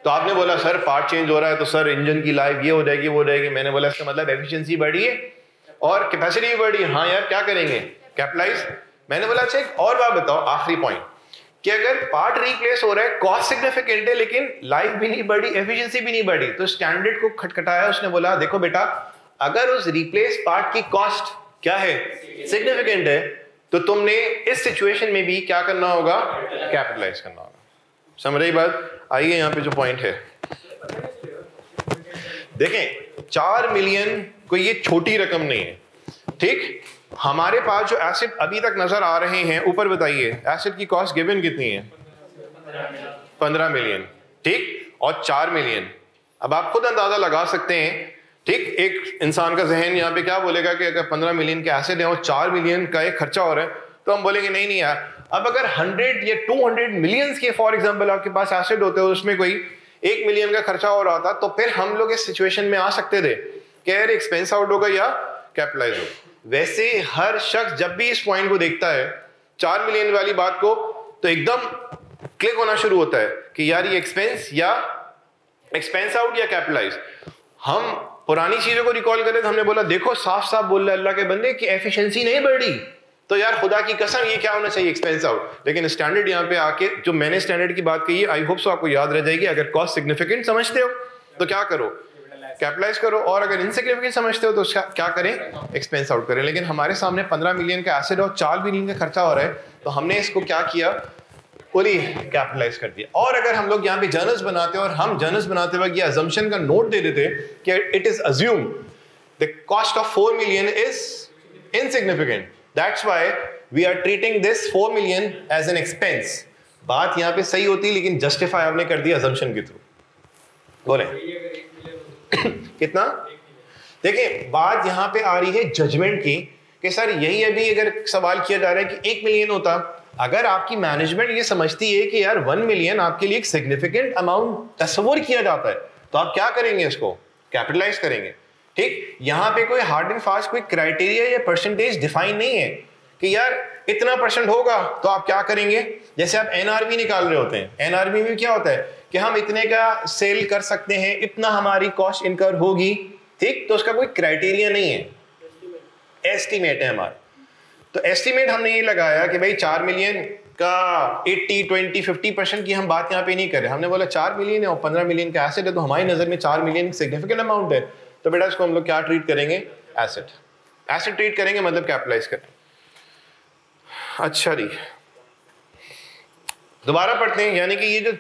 तो आपने बोला सर पार्ट चेंज हो रहा है तो सर इंजन की लाइफ ये हो जाएगी वो हो जाएगी। मैंने बोला इसका मतलब एफिशिएंसी बढ़ी है और कैपेसिटी भी बढ़ी है। हाँ यार क्या करेंगे, कैपिटलाइज। मैंने बोला अच्छा एक और बात बताओ, आखिरी पॉइंट, कि अगर पार्ट रिप्लेस हो रहा है, कॉस्ट सिग्निफिकेंट है लेकिन लाइफ भी नहीं बढ़ी, एफिशिएंसी भी नहीं बढ़ी, तो स्टैंडर्ड को खटखटाया, उसने बोला देखो बेटा अगर उस रिप्लेस पार्ट की कॉस्ट क्या है, सिग्निफिकेंट है, तो तुमने इस सिचुएशन में भी क्या करना होगा, कैपिटलाइज करना होगा। समझ रही बात? आइए यहाँ पे जो पॉइंट है देखें, 4 मिलियन कोई ये छोटी रकम नहीं है, ठीक। हमारे पास जो एसेट अभी तक नजर आ रहे हैं, ऊपर बताइए एसेट की कॉस्ट गिवन कितनी है, 15 मिलियन, ठीक, और 4 मिलियन। अब आप खुद अंदाजा लगा सकते हैं, ठीक, एक इंसान का जहन यहाँ पे क्या बोलेगा कि अगर 15 मिलियन के एसेट है और 4 मिलियन का एक खर्चा हो रहा है, तो हम बोलेंगे नहीं नहीं यार। अब अगर 100 या 200 मिलियंस के फॉर एग्जांपल आपके पास एसेट होते हैं, उसमें कोई 1 मिलियन का खर्चा हो रहा था, तो फिर हम लोग इस सिचुएशन में आ सकते थे कि यार एक्सपेंस आउट होगा या कैपिटलाइज होगा। वैसे हर शख्स जब भी इस पॉइंट को देखता है 4 मिलियन वाली बात को, तो एकदम क्लिक होना शुरू होता है कि यार ये एक्सपेंस या एक्सपेंस आउट या कैपिटलाइज। हम पुरानी चीजों को रिकॉल करें तो हमने बोला देखो साफ साफ बोल रहे अल्लाह के बंदे कि एफिशिएंसी नहीं बढ़ी, तो यार खुदा की कसम ये क्या होना चाहिए, एक्सपेंस आउट। लेकिन स्टैंडर्ड यहाँ पे आके जो मैंने स्टैंडर्ड की बात कही है, आई होप सो आपको याद रह जाएगी। अगर कॉस्ट सिग्निफिकेंट समझते हो तो क्या करो, कैपिटलाइज करो, और अगर इनसिग्निफिकेंट समझते हो तो क्या करें, एक्सपेंस आउट करें। लेकिन हमारे सामने 15 मिलियन का एसेट और 4 मिलियन का खर्चा हो रहा है, तो हमने इसको क्या किया, पूरी कैपिटलाइज कर दिया। और अगर हम लोग यहाँ पे जर्नल्स बनाते और हम जर्नल्स बनाते वक्त ये अजम्पशन का नोट दे देते कि it is assume the cost of 4 million is insignificant, that's why we are treating this 4 million as an expense. बात यहाँ पे सही होती लेकिन जस्टिफाई आपने कर दिया अजम्पशन के थ्रू। बोले कितना? देखिए बात यहाँ पे आ रही है जजमेंट की कि सर यही अभी अगर सवाल किया जा रहा है कि 1 मिलियन होता, अगर आपकी मैनेजमेंट ये समझती है कि यार 1 मिलियन आपके लिए एक सिग्निफिकेंट अमाउंट तस्वुर किया जाता है, तो आप क्या करेंगे, इसको कैपिटलाइज करेंगे, ठीक। यहाँ पे कोई हार्ड एंड फास्ट कोई क्राइटेरिया या परसेंटेज डिफाइन नहीं है कि यार इतना % होगा तो आप क्या करेंगे। जैसे आप एनआरबी निकाल रहे होते हैं, एनआरबी में क्या होता है कि हम इतने का सेल कर सकते हैं, इतना हमारी कॉस्ट इनकर होगी, ठीक, तो उसका कोई क्राइटेरिया नहीं है, एस्टिमेट है हमारा। तो एस्टिमेट हमने ये लगाया कि भाई 4 मिलियन का 80, 20, 50% की हम बात यहाँ पे नहीं कर रहे। हमने बोला 4 मिलियन है और 15 मिलियन का एसेट है, तो हमारी नजर में 4 मिलियन सिग्निफिकेंट अमाउंट है, तो बेटा इसको हम लोग क्या ट्रीट करेंगे, एसेट। एसेट ट्रीट करेंगे मतलब कैपिटलाइज करेंगे। अच्छा जी, दोबारा पढ़ते हैं। यानी कि ये जो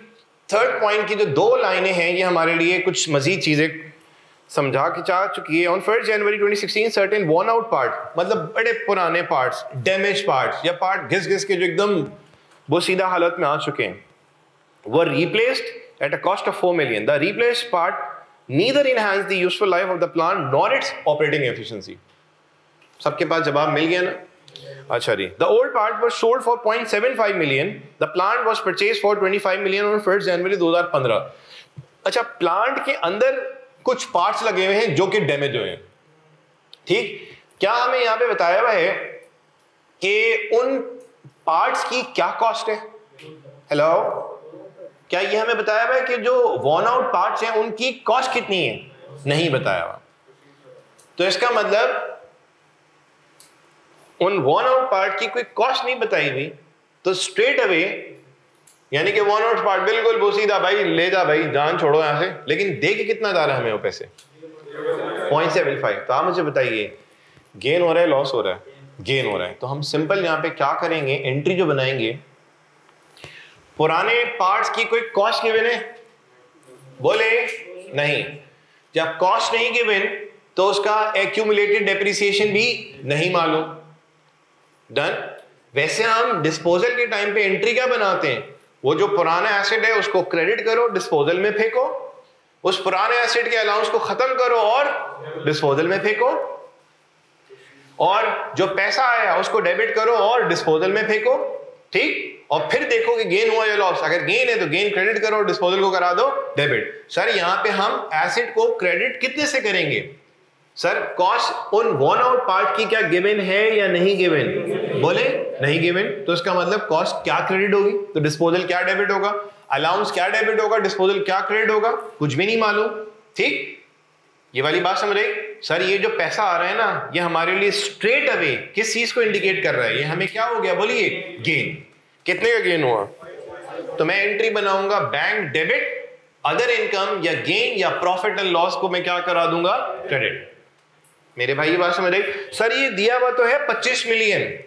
थर्ड पॉइंट की जो 2 लाइनें हैं, ये हमारे लिए कुछ मजीद चीजें समझा के चाह चुकी है। On 1 January 2016 certain worn out part, मतलब बड़े पुराने पार्ट्स, डैमेज पार्ट्स या पार्ट घिस घिस के जो एकदम बोसीदा हालत में आ चुके हैं, were replaced at a cost of 4 million. The replaced part neither enhance the useful life of the plant nor its operating efficiency. सबके पास जवाब मिल गया ना? अच्छा जी, the old part was sold for 0.75 million, the plant was purchased for 25 million on 1 January 2015। अच्छा, plant के अंदर कुछ पार्ट्स लगे हुए हैं जो कि डैमेज हुए हैं, ठीक। क्या हमें यहां पे बताया हुआ है कि उन पार्ट्स की क्या कॉस्ट है? हेलो, क्या ये हमें बताया हुआ है कि जो वॉर्न आउट पार्ट्स हैं उनकी कॉस्ट कितनी है? नहीं बताया हुआ। तो इसका मतलब उन वॉर्न आउट पार्ट की कोई कॉस्ट नहीं बताई हुई, तो स्ट्रेट अवे यानी कि वॉर्न आउट पार्ट बिल्कुल बोसीदा, भाई ले जा भाई, जान छोड़ो यहां से। लेकिन दे के कितना जा रहा है हमें वो पैसे? 0.75। तो आप मुझे बताइए गेन हो रहा है, लॉस हो रहा है? गेन हो रहा है। तो हम सिंपल यहां पे क्या करेंगे, एंट्री जो बनाएंगे, पुराने पार्ट्स की कोई कॉस्ट गिवन है? बोले नहीं। जब कॉस्ट नहीं गिवन तो उसका एक्यूमुलेटेड डेप्रिसिएशन भी नहीं मालूम। डन। वैसे हम डिस्पोजल के टाइम पे एंट्री क्या बनाते हैं, वो जो पुराना एसेट है उसको क्रेडिट करो, डिस्पोजल में फेंको, उस पुराने एसेट के अलाउंस को खत्म करो और डिस्पोजल में फेंको, और जो पैसा आया उसको डेबिट करो और डिस्पोजल में फेंको, ठीक। और फिर देखो कि गेन हुआ या लॉस, अगर गेन है तो गेन क्रेडिट करो और डिस्पोजल को करा दो डेबिट। सर यहां पे हम एसेट को क्रेडिट कितने से करेंगे? सर कॉस्ट उन वॉन आउट पार्ट की क्या गिवन है या नहीं गिवन? बोले नहीं गिवन, तो इसका मतलब कॉस्ट क्या क्रेडिट होगी, तो डिस्पोजल क्या डेबिट होगा, अलाउंस क्या डेबिट होगा, डिस्पोजल क्या क्रेडिट होगा, कुछ भी नहीं मालूम, ठीक। ये वाली बात समझ रहे? सर ये जो पैसा आ रहा है ना, ये हमारे लिए स्ट्रेट अवे किस चीज को इंडिकेट कर रहा है, ये हमें क्या हो गया बोलिए, गेन। कितने का गेन हुआ? तो मैं एंट्री बनाऊंगा बैंक डेबिट, अदर इनकम या गेन या प्रॉफिट एंड लॉस को मैं क्या करा दूंगा, क्रेडिट। मेरे भाई ये बात समझ रहे? सर ये दिया हुआ तो है 25 मिलियन,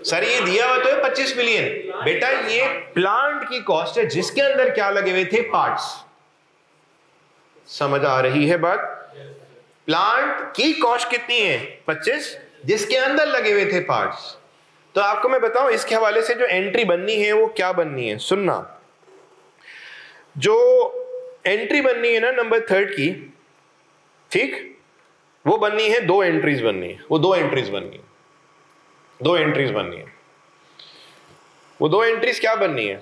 सर ये दिया हुआ तो है 25 मिलियन, बेटा ये प्लांट की कॉस्ट है जिसके अंदर क्या लगे हुए थे, पार्ट्स। समझ आ रही है बात? प्लांट की कॉस्ट कितनी है, 25, जिसके अंदर लगे हुए थे पार्ट्स। तो आपको मैं बताऊं इसके हवाले से जो एंट्री बननी है वो क्या बननी है, सुनना। जो एंट्री बननी है ना नंबर 3 की, ठीक, वो बननी है, 2 एंट्रीज बननी है, वो 2 एंट्रीज बननी है, 2 एंट्रीज बननी है। वो 2 एंट्रीज क्या बननी है?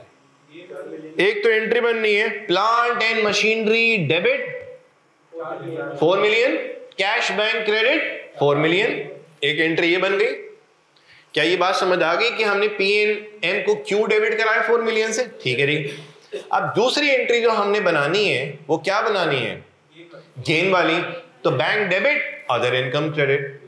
एक तो एंट्री बननी है plant and machinery debit 4 million, cash bank credit 4 million, एक एंट्री ये बन गई। क्या ये बात समझ आ गई कि हमने P&M को क्यों डेबिट कराया 4 मिलियन से? ठीक है जी। अब दूसरी एंट्री जो हमने बनानी है वो क्या बनानी है, गेन वाली, तो bank debit other income credit,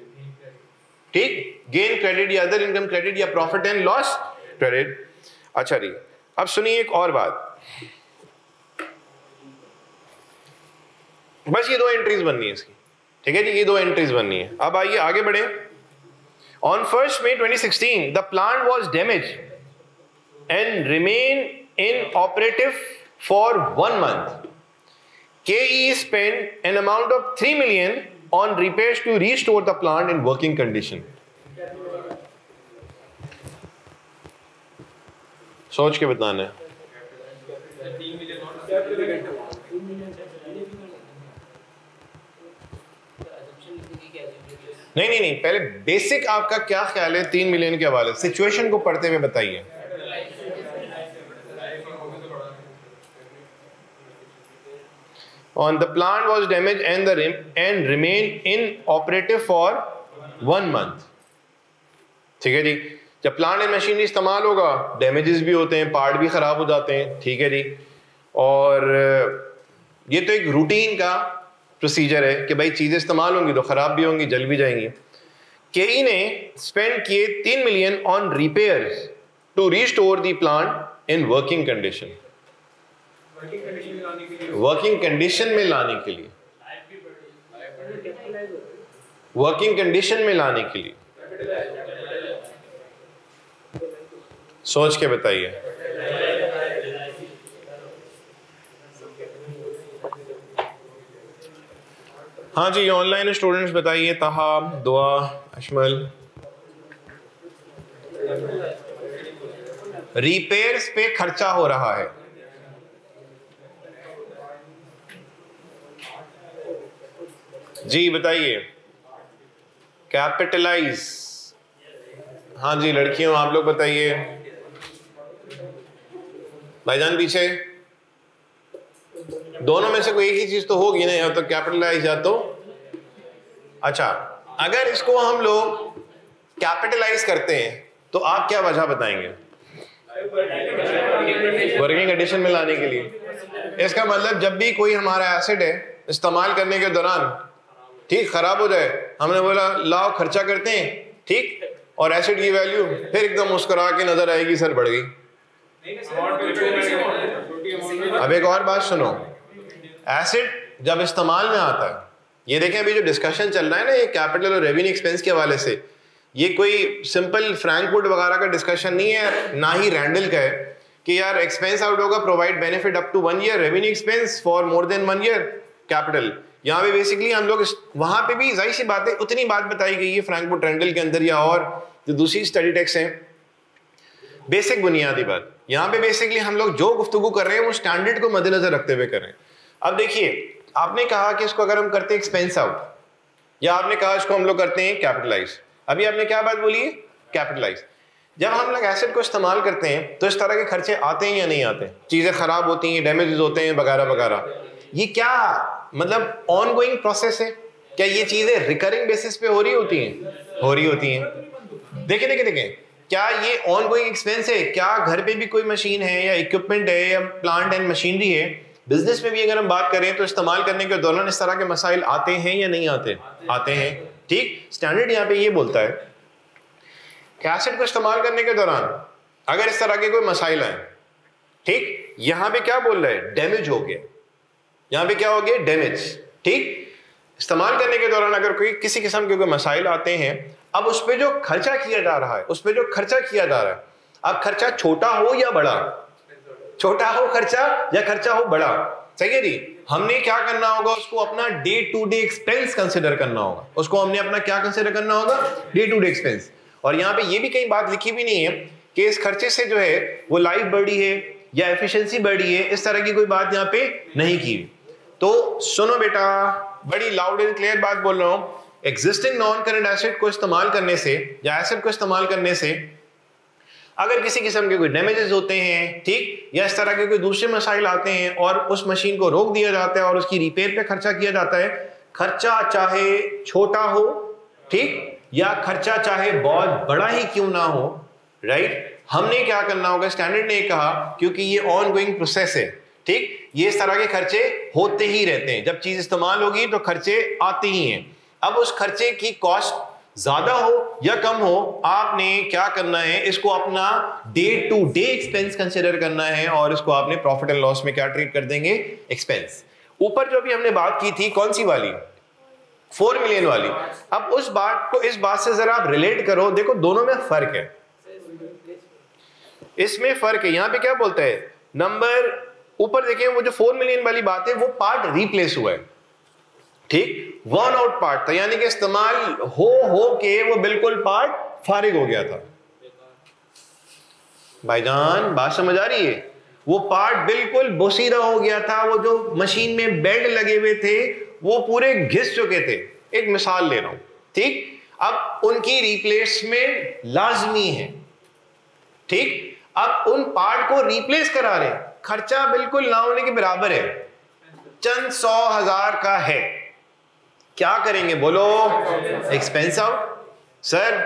ठीक, गेन क्रेडिट या अदर इनकम क्रेडिट या प्रॉफिट एंड लॉस क्रेडिट। अच्छा जी, अब सुनिए एक और बात, बस ये 2 एंट्रीज बननी है इसकी, ठीक है जी, ये 2 एंट्रीज बननी है। अब आइए आगे बढ़े। On 1st May 2016, the plant was damaged and remained inoperative for 1 month. KE spent an amount of 3 million on repairs to restore the plant in working condition. सोच के बताना है। नहीं, पहले बेसिक आपका क्या ख्याल है 3 मिलियन के हवाले, सिचुएशन को पढ़ते हुए बताइए। On the plant was damaged and remained inoperative for 1 month. ठीक है जी। जब प्लांट एंड मशीनरी इस्तेमाल होगा, डैमेजेस भी होते हैं, पार्ट भी खराब हो जाते हैं, ठीक है जी। और ये तो एक रूटीन का प्रोसीजर है कि भाई चीजें इस्तेमाल होंगी तो खराब भी होंगी, जल भी जाएंगी। केई ने स्पेंड किए 3 million on repairs to restore the plant in working condition. Working condition में लाने के लिए, वर्किंग कंडीशन में लाने के लिए सोच के बताइए। हाँ जी, ऑनलाइन स्टूडेंट्स बताइए, ताहा, दुआ, अशमल। रिपेयर्स पे खर्चा हो रहा है, जी बताइए। कैपिटलाइज, हाँ जी लड़कियों आप लोग बताइए। भाईजान पीछे, दोनों में से कोई एक ही चीज तो होगी ना, या तो कैपिटलाइज या तो, अच्छा अगर इसको हम लोग कैपिटलाइज करते हैं तो आप क्या वजह बताएंगे? वर्किंग कंडीशन में लाने के लिए। इसका मतलब जब भी कोई हमारा एसेट है इस्तेमाल करने के दौरान ठीक खराब हो जाए, हमने बोला लाओ खर्चा करते हैं, ठीक, और एसेट की वैल्यू फिर एकदम मुस्कुरा के नजर आएगी सर बढ़ गई। अब एक और बात सुनो, एसेट जब इस्तेमाल में आता है, ये देखें अभी जो डिस्कशन चल रहा है ना ये कैपिटल और रेवेन्यू एक्सपेंस के हवाले से, ये कोई सिंपल फ्रैंकवुड वगैरह का डिस्कशन नहीं है, ना ही रैंडल का है कि यार एक्सपेंस आउट होगा provide benefit up to 1 year, revenue expense for more than 1 year capital. यहाँ पे बेसिकली हम लोग वहां पे भी जाहिर सी बात है उतनी बात बताई गई है फ्रैंकवुड रैंडल के अंदर या और जो दूसरी स्टडी टेक्स्ट है, बेसिक बुनियादी बात यहाँ पे बेसिकली हम लोग जो गुफ्तगू कर रहे हैं वो स्टैंडर्ड को मद्देनजर रखते हुए कर रहे हैं। अब देखिए, आपने कहा कि इसको अगर हम करते हैं एक्सपेंस आउट, या आपने कहा इसको हम लोग करते हैं कैपिटलाइज। अभी आपने क्या बात बोली है? कैपिटलाइज। जब हम लोग एसेट को इस्तेमाल करते हैं तो इस तरह के खर्चे आते हैं या नहीं आते? चीजें खराब होती हैं, डैमेजेस होते हैं वगैरह वगैरह। ये क्या मतलब ऑन गोइंग प्रोसेस है? क्या ये चीजें रिकरिंग बेसिस पे हो रही होती हैं? हो रही होती हैं। देखिए देखिए देखिए, क्या ये ऑन गोइंग एक्सपेंस है? क्या घर पे भी कोई मशीन है या इक्विपमेंट है या प्लांट एंड मशीनरी है, बिजनेस में भी अगर हम बात करें तो इस्तेमाल करने के दौरान इस तरह के मसाइल आते हैं या नहीं आते? आते हैं। ठीक, स्टैंडर्ड यहाँ पे ये बोलता है कि एसेट को इस्तेमाल करने के दौरान अगर इस तरह के कोई मसाइल आए, ठीक, यहाँ पे क्या बोल रहा है? डैमेज हो गया। यहाँ पे क्या हो गया? डैमेज। ठीक, इस्तेमाल करने के दौरान अगर कोई किसी किस्म के कोई मसाइल आते हैं, अब उस पर जो खर्चा किया जा रहा है, उस पर जो खर्चा किया जा रहा है, अब खर्चा छोटा हो या बड़ा, छोटा हो खर्चा या खर्चा हो बड़ा, सही है जी, हमने क्या करना होगा? उसको अपना day to day expense consider करना होगा। उसको हमने अपना क्या कंसिडर करना होगा? Day to day expense. और यहाँ पे ये भी कहीं बात लिखी भी नहीं है कि इस खर्चे से जो है वो लाइफ बढ़ी है या एफिशिएंसी बढ़ी है, इस तरह की कोई बात यहाँ पे नहीं की। तो सुनो बेटा, बड़ी लाउड एंड क्लियर बात बोल रहा हूं, एग्जिस्टिंग नॉन करंट एसेट को इस्तेमाल करने से या एसेट को इस्तेमाल करने से अगर किसी किस्म के कोई डैमेजेस होते हैं, ठीक, या इस तरह के कोई दूसरे मसाइल आते हैं और उस मशीन को रोक दिया जाता है और उसकी रिपेयर पे खर्चा किया जाता है, खर्चा चाहे छोटा हो, ठीक, या खर्चा चाहे बहुत बड़ा ही क्यों ना हो, राइट, हमने क्या करना होगा? स्टैंडर्ड ने कहा क्योंकि ये ऑन गोइंग प्रोसेस है, ठीक, ये इस तरह के खर्चे होते ही रहते हैं। जब चीज इस्तेमाल होगी तो खर्चे आते ही हैं। अब उस खर्चे की कॉस्ट ज्यादा हो या कम हो, आपने क्या करना है? इसको अपना day to day expense consider करना है और इसको आपने प्रॉफिट एंड लॉस में क्या ट्रीट कर देंगे? एक्सपेंस। ऊपर जो भी हमने बात की थी, कौन सी वाली? 4 मिलियन वाली। अब उस बात को इस बात से जरा आप रिलेट करो, देखो दोनों में फर्क है, इसमें फर्क है। यहां पे क्या बोलता है? नंबर ऊपर देखिए, वो जो 4 मिलियन वाली बात है वो पार्ट रिप्लेस हुआ है, ठीक, वन आउट पार्ट था, यानी कि इस्तेमाल हो के वो बिल्कुल पार्ट फारिग हो गया था। भाईजान बात समझ आ रही है? वो पार्ट बिल्कुल बोसीदा हो गया था, वो जो मशीन में बेड लगे हुए थे वो पूरे घिस चुके थे। एक मिसाल ले रहा हूं, ठीक, अब उनकी रिप्लेसमेंट लाजमी है, ठीक, अब उन पार्ट को रिप्लेस करा रहे, खर्चा बिल्कुल ना होने के बराबर है, चंद 100,000 का है, क्या करेंगे बोलो? Expense out. Sir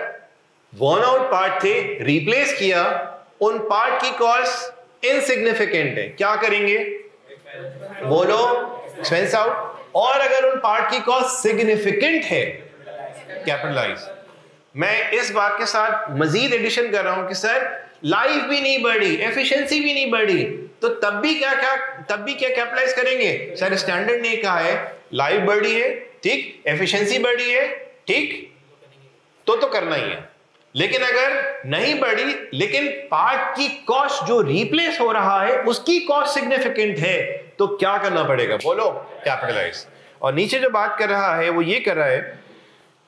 one out part थे, रिप्लेस किया, उन पार्ट की कॉस्ट इनसिग्निफिकेंट है, क्या करेंगे बोलो? Expense out. और अगर उन पार्ट की कॉस्ट सिग्निफिकेंट है, कैपिटलाइज। मैं इस बात के साथ मजीद एडिशन कर रहा हूं कि सर लाइफ भी नहीं बढ़ी, एफिशिएंसी भी नहीं बढ़ी, तो तब भी क्या कैपिटलाइज करेंगे? सर स्टैंडर्ड ने कहा है लाइफ बढ़ी है, ठीक, एफिशिएंसी बढ़ी है, ठीक, तो करना ही है। लेकिन अगर नहीं बढ़ी लेकिन पार्ट की कॉस्ट जो रिप्लेस हो रहा है उसकी कॉस्ट सिग्निफिकेंट है, तो क्या करना पड़ेगा बोलो? कैपिटलाइज। और नीचे जो बात कर रहा है वो ये कर रहा है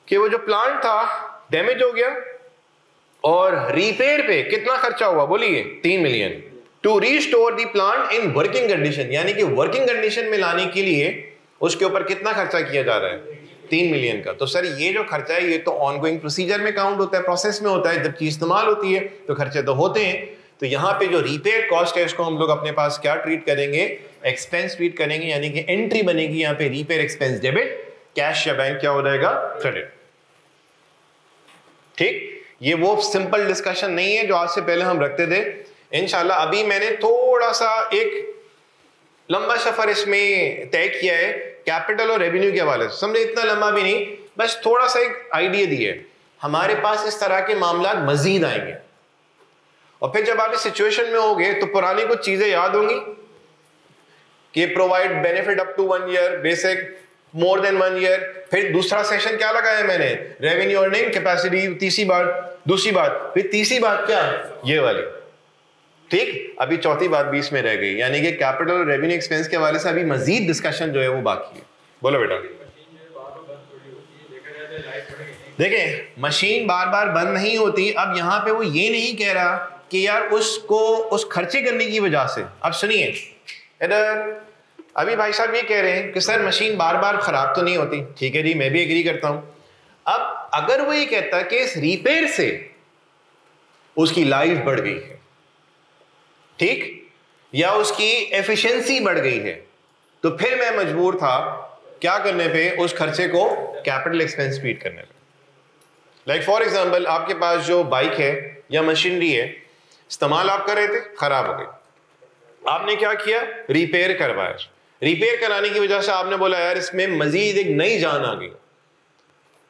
कि वो जो प्लांट था डैमेज हो गया और रिपेयर पे कितना खर्चा हुआ बोलिए? 3 million. To restore the plant in working condition, यानी कि वर्किंग कंडीशन में लाने के लिए उसके ऊपर कितना खर्चा किया जा रहा है? 3 मिलियन का। तो सर ये जो खर्चा है ये तो ऑनगोइंग प्रोसीजर में काउंट होता है, प्रोसेस में होता है, जब चीज इस्तेमाल होती है तो खर्चे तो होते हैं। तो यहाँ पे जो रिपेयर कॉस्ट है इसको हम लोग अपने पास क्या ट्रीट करेंगे? एक्सपेंस ट्रीट करेंगे, यानी कि एंट्री बनेगी यहाँ पे रिपेयर एक्सपेंस डेबिट, कैश या बैंक क्या हो जाएगा? क्रेडिट। ठीक, ये वो सिंपल डिस्कशन नहीं है जो आज से पहले हम रखते थे। इंशाल्लाह अभी मैंने थोड़ा सा एक लंबा सफर इसमें तय किया है कैपिटल और रेवेन्यू के हवाले से, समझे, इतना लंबा भी नहीं, बस थोड़ा सा एक आइडिया दिए। हमारे पास इस तरह के मामला मजीद आएंगे और फिर जब आप इस सिचुएशन में होगे तो पुरानी कुछ चीजें याद होंगी कि provide benefit up to 1 year, basic more than 1 year. फिर दूसरा सेशन क्या लगाया मैंने? रेवेन्यू अर्निंग कैपेसिटी, तीसरी बात, दूसरी बात, फिर तीसरी बात क्या? ये वाली। ठीक, अभी चौथी बात बीच में रह गई, यानी कि कैपिटल और रेवेन्यू एक्सपेंस के हवाले से अभी मजीद डिस्कशन जो है वो बाकी है। बोलो बेटा। देखें मशीन बार बार बंद नहीं होती। अब यहां पे वो ये नहीं कह रहा कि यार उसको उस खर्चे करने की वजह से, अब सुनिए इधर, अभी भाई साहब ये कह रहे हैं कि सर मशीन बार बार खराब तो नहीं होती। ठीक है जी, मैं भी एग्री करता हूं। अब अगर वो ये कहता है कि इस रिपेयर से उसकी लाइफ बढ़ गई है, ठीक, या उसकी एफिशिएंसी बढ़ गई है, तो फिर मैं मजबूर था क्या करने पे, उस खर्चे को कैपिटल एक्सपेंस फीड करने पे। लाइक फॉर एग्जांपल आपके पास जो बाइक है या मशीनरी है, इस्तेमाल आप कर रहे थे, खराब हो गई, आपने क्या किया, रिपेयर करवाया। रिपेयर कराने की वजह से आपने बोला यार इसमें मजीद एक नई जान आ गई,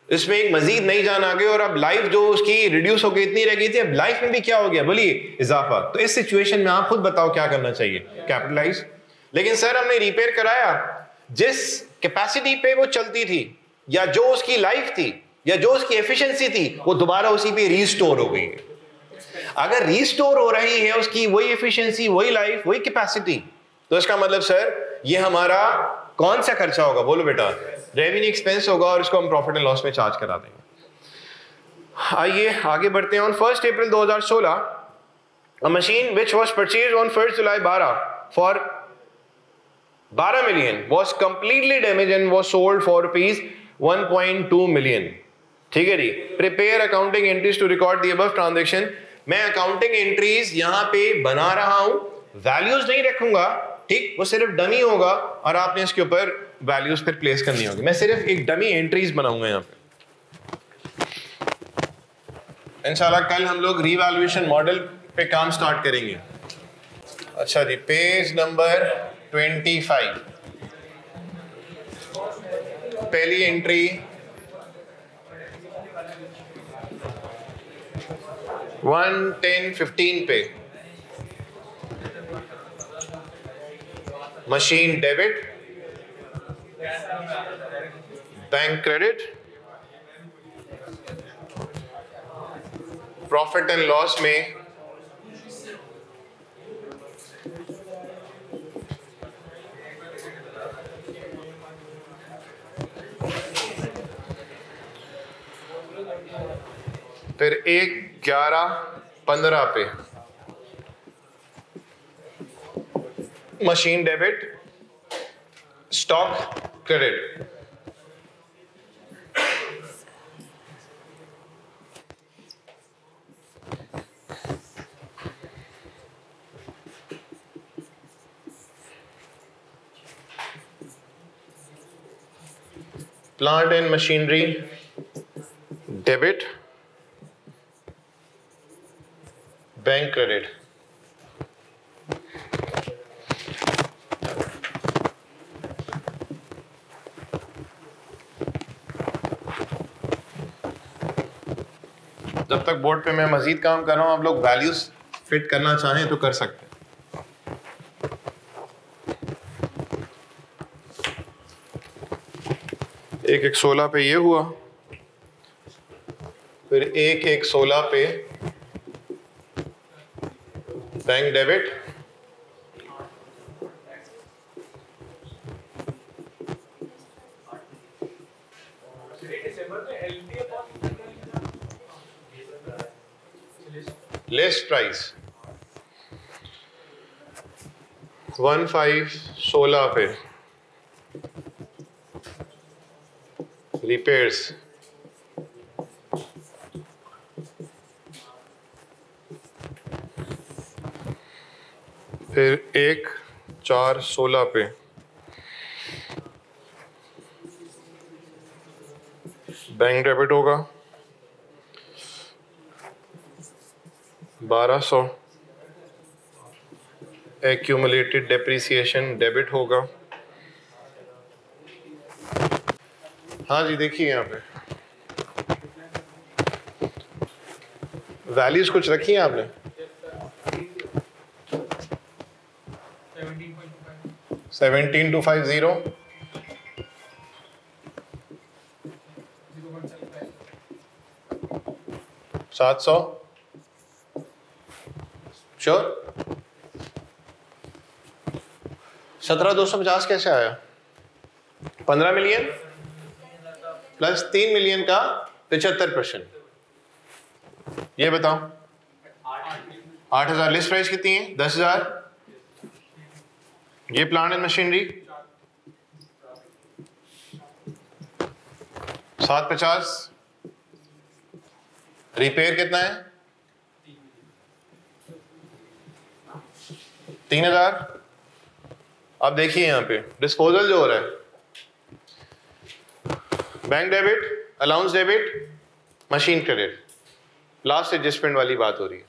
इसमें एक मजीद नई जान आ गई, और अब लाइफ जो उसकी रिड्यूस हो गई इतनी रह गई थी, अब लाइफ में भी क्या हो गया, बोलिए इजाफा। तो इस सिचुएशन में आप खुद बताओ क्या करना चाहिए, कैपिटलाइज। लेकिन सर हमने रिपेयर कराया, जिस कैपेसिटी पे वो चलती थी या जो उसकी लाइफ थी या जो उसकी एफिशिएंसी थी, वो दोबारा उसी पे रीस्टोर हो गई है। अगर रीस्टोर हो रही है उसकी वही एफिशिएंसी, वही लाइफ, वही कैपेसिटी, तो इसका मतलब सर ये हमारा कौन सा खर्चा होगा, बोलो बेटा, रेवेन्यू एक्सपेंस होगा, और इसको हम प्रॉफिट एंड लॉस में चार्ज करा देंगे। आइए आगे बढ़ते हैं। On 1 April 2016 a machine which was purchased on 1 July 12 for 12 million was completely damaged and was sold for rupees 1.2 million। ठीक है जी, prepare accounting entries to record the above transaction. मैं अकाउंटिंग एंट्रीज यहां पे बना रहा हूं, वैल्यूज नहीं रखूंगा, ठीक, वो सिर्फ डमी होगा और आपने इसके ऊपर वैल्यूज फिर प्लेस करनी होगी। मैं सिर्फ एक डमी एंट्रीज बनाऊंगा यहां पे। इंशाल्लाह कल हम लोग रीवैल्यूएशन मॉडल पे काम स्टार्ट करेंगे। अच्छा जी, पेज नंबर 25, पहली एंट्री 1/10/15 पे machine debit, bank credit, profit and loss में फिर 1/11/15 पे machine debit, stock credit. Plant and machinery debit, bank credit. जब तक बोर्ड पे मैं मजीद काम कर रहा हूं, आप लोग वैल्यूज फिट करना चाहें तो कर सकते हैं। एक 1/16 पे ये हुआ, फिर 1/1/16 पे बैंक डेबिट, लिस्ट प्राइस 1/5/16 पे रिपेयर्स, फिर 1/4/16 पे बैंक डेबिट होगा 1200, एक्यूमुलेटेड डेप्रिसिएशन डेबिट होगा। हाँ जी, देखिए यहाँ पे वैल्यूज कुछ रखी है आपने, 17,250, 700, श्योर। 17,250 कैसे आया? 15 मिलियन प्लस 3 मिलियन का 75%। ये बताओ 8,000। लिस्ट प्राइस कितनी है? 10,000। ये प्लांट एंड मशीनरी 750। रिपेयर कितना है? 3,000। अब देखिए यहाँ पे डिस्पोजल जो हो रहा है, bank debit, allowance debit, machine credit, last adjustment वाली बात हो रही है।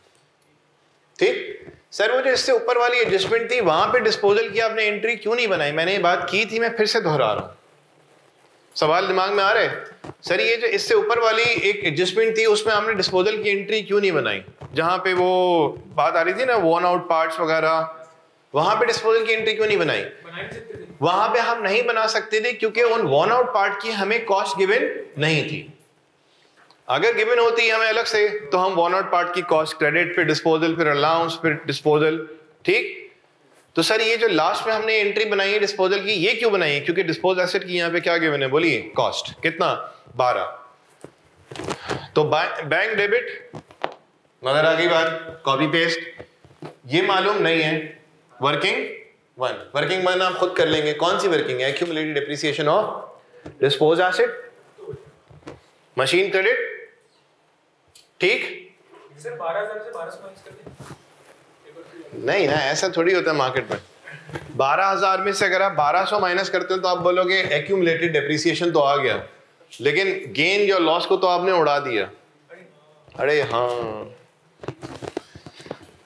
ठीक सर, वो जो इससे ऊपर वाली एडजस्टमेंट थी वहां पे डिस्पोजल की आपने एंट्री क्यों नहीं बनाई? मैंने ये बात की थी, मैं फिर से दोहरा रहा हूं, सवाल दिमाग में आ रहे सर। ये जो इससे ऊपर वाली एक एडजस्टमेंट थी उसमें आपने डिस्पोजल की एंट्री क्यों नहीं बनाई? जहां पे वो बात आ रही थी ना वॉर्न आउट पार्ट्स वगैरह, वहां पे डिस्पोजल की एंट्री क्यों नहीं बनाई? वहां पे हम नहीं बना सकते थे क्योंकि उन वॉर्न आउट पार्ट की हमें कॉस्ट गिवन नहीं थी। अगर गिवन होती हमें अलग से तो हम वॉर्न आउट पार्ट की कॉस्ट क्रेडिट, फिर डिस्पोजल, फिर अलाउंस, फिर डिस्पोजल। ठीक, तो सर ये जो लास्ट में हमने एंट्री बनाई है डिस्पोजल की, ये क्यों बनाई है? क्योंकि डिस्पोज एसेट की यहाँ पे क्या गिवन है? बोलिए, कॉस्ट कितना? 12। तो बैंक डेबिट, नजर आ गई बात? Copy paste. ये मालूम नहीं है, वर्किंग वन। वर्किंग वन आप खुद कर लेंगे। कौन सी वर्किंग है? Accumulated depreciation of dispose asset, machine credit. ठीक सर 12,000 से 1200 माइनस कर दें? नहीं ना, ऐसा थोड़ी होता है मार्केट में। 12,000 में से अगर आप 1200 माइनस करते हो तो आप बोलोगे एक्यूमुलेटेड डेप्रिसिएशन तो आ गया, लेकिन गेन या लॉस को तो आपने उड़ा दिया। अरे हाँ,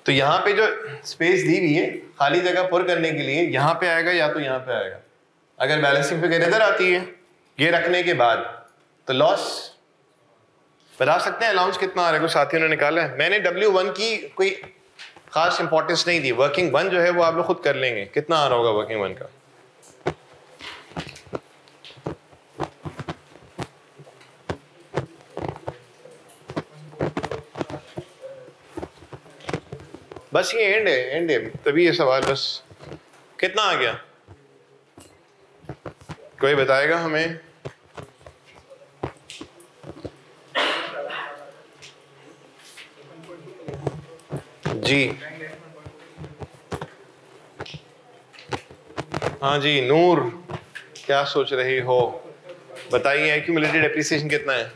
तो यहाँ पे जो स्पेस दी हुई है खाली जगह पुर करने के लिए, यहाँ पे आएगा या तो यहाँ पे आएगा। अगर बैलेंसिंग फिगर इधर आती है ये रखने के बाद, तो लॉस बता सकते हैं अलाउंस कितना आ रहा है? कुछ साथियों ने निकाला है? मैंने W1 की कोई खास इंपॉर्टेंस नहीं दी। वर्किंग वन जो है वो आप लोग खुद कर लेंगे, कितना आ रहा होगा वर्किंग वन का। बस ये एंड है तभी ये सवाल। बस कितना आ गया? कोई बताएगा हमें? जी हाँ जी, नूर क्या सोच रही हो बताइए। एक्यूमुलेटेड डेप्रिसिएशन कितना है?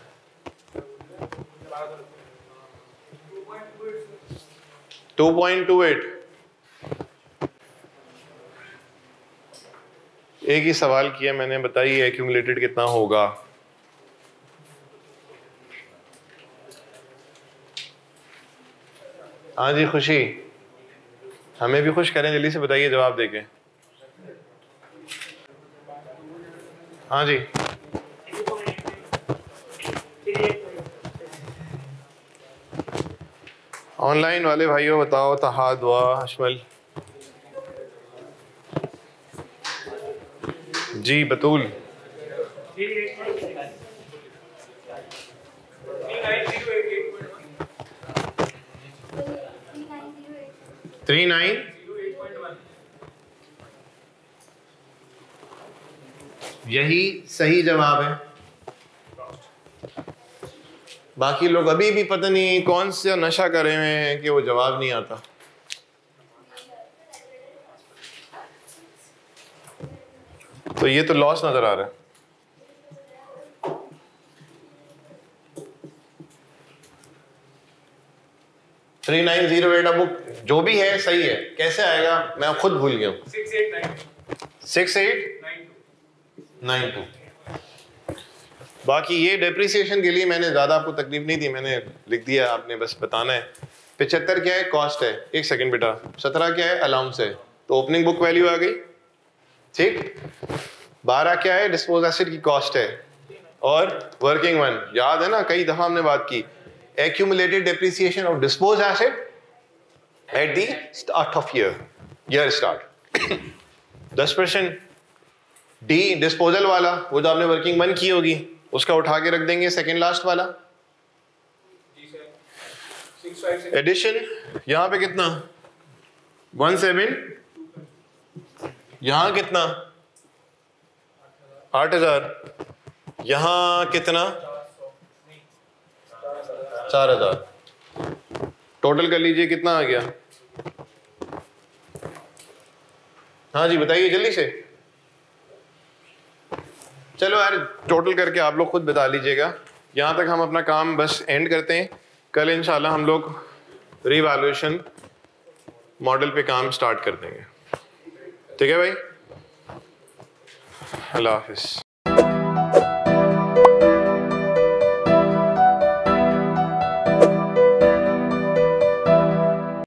2.28। एक ही सवाल किया मैंने, बताइए एक्यूमुलेटेड कितना होगा? हाँ जी खुशी, हमें भी खुश करें, जल्दी से बताइए जवाब देके। हाँ जी, ऑनलाइन वाले भाइयों बताओ। तहाद व अशमल जी, बतूल 39 यही सही जवाब है। बाकी लोग अभी भी पता नहीं कौन सा नशा करे हुए हैं कि वो जवाब नहीं आता। तो ये तो लॉस नजर आ रहा है। थ्री 908। अब वो जो भी है सही है, कैसे आएगा मैं खुद भूल गया हूँ। 6892। बाकी ये डेप्रिसिएशन के लिए मैंने ज्यादा आपको तकलीफ नहीं दी, मैंने लिख दिया, आपने बस बताना है। 75 क्या है? कॉस्ट है। एक सेकंड बेटा। 17 क्या है? अलाउंस है। तो ओपनिंग बुक वैल्यू आ गई। ठीक। 12 क्या है? डिस्पोज एसेट की कॉस्ट है। और वर्किंग वन याद है ना, कई दफा हमने बात की, accumulated depreciation of disposed asset at the start of year start 10%। D disposal वाला, वो जो आपने वर्किंग वन की होगी उसका उठा के रख देंगे, सेकेंड लास्ट वाला। एडिशन यहां पे कितना? 17। यहां कितना? 8,000। यहां कितना? 4,000 टोटल कर लीजिए, कितना आ गया? हाँ जी बताइए जल्दी से। चलो यार टोटल करके आप लोग खुद बता लीजिएगा। यहाँ तक हम अपना काम बस एंड करते हैं। कल इंशाल्लाह हम लोग रीवैल्यूएशन मॉडल पे काम स्टार्ट कर देंगे। ठीक है भाई, अल्लाह हाफिज़।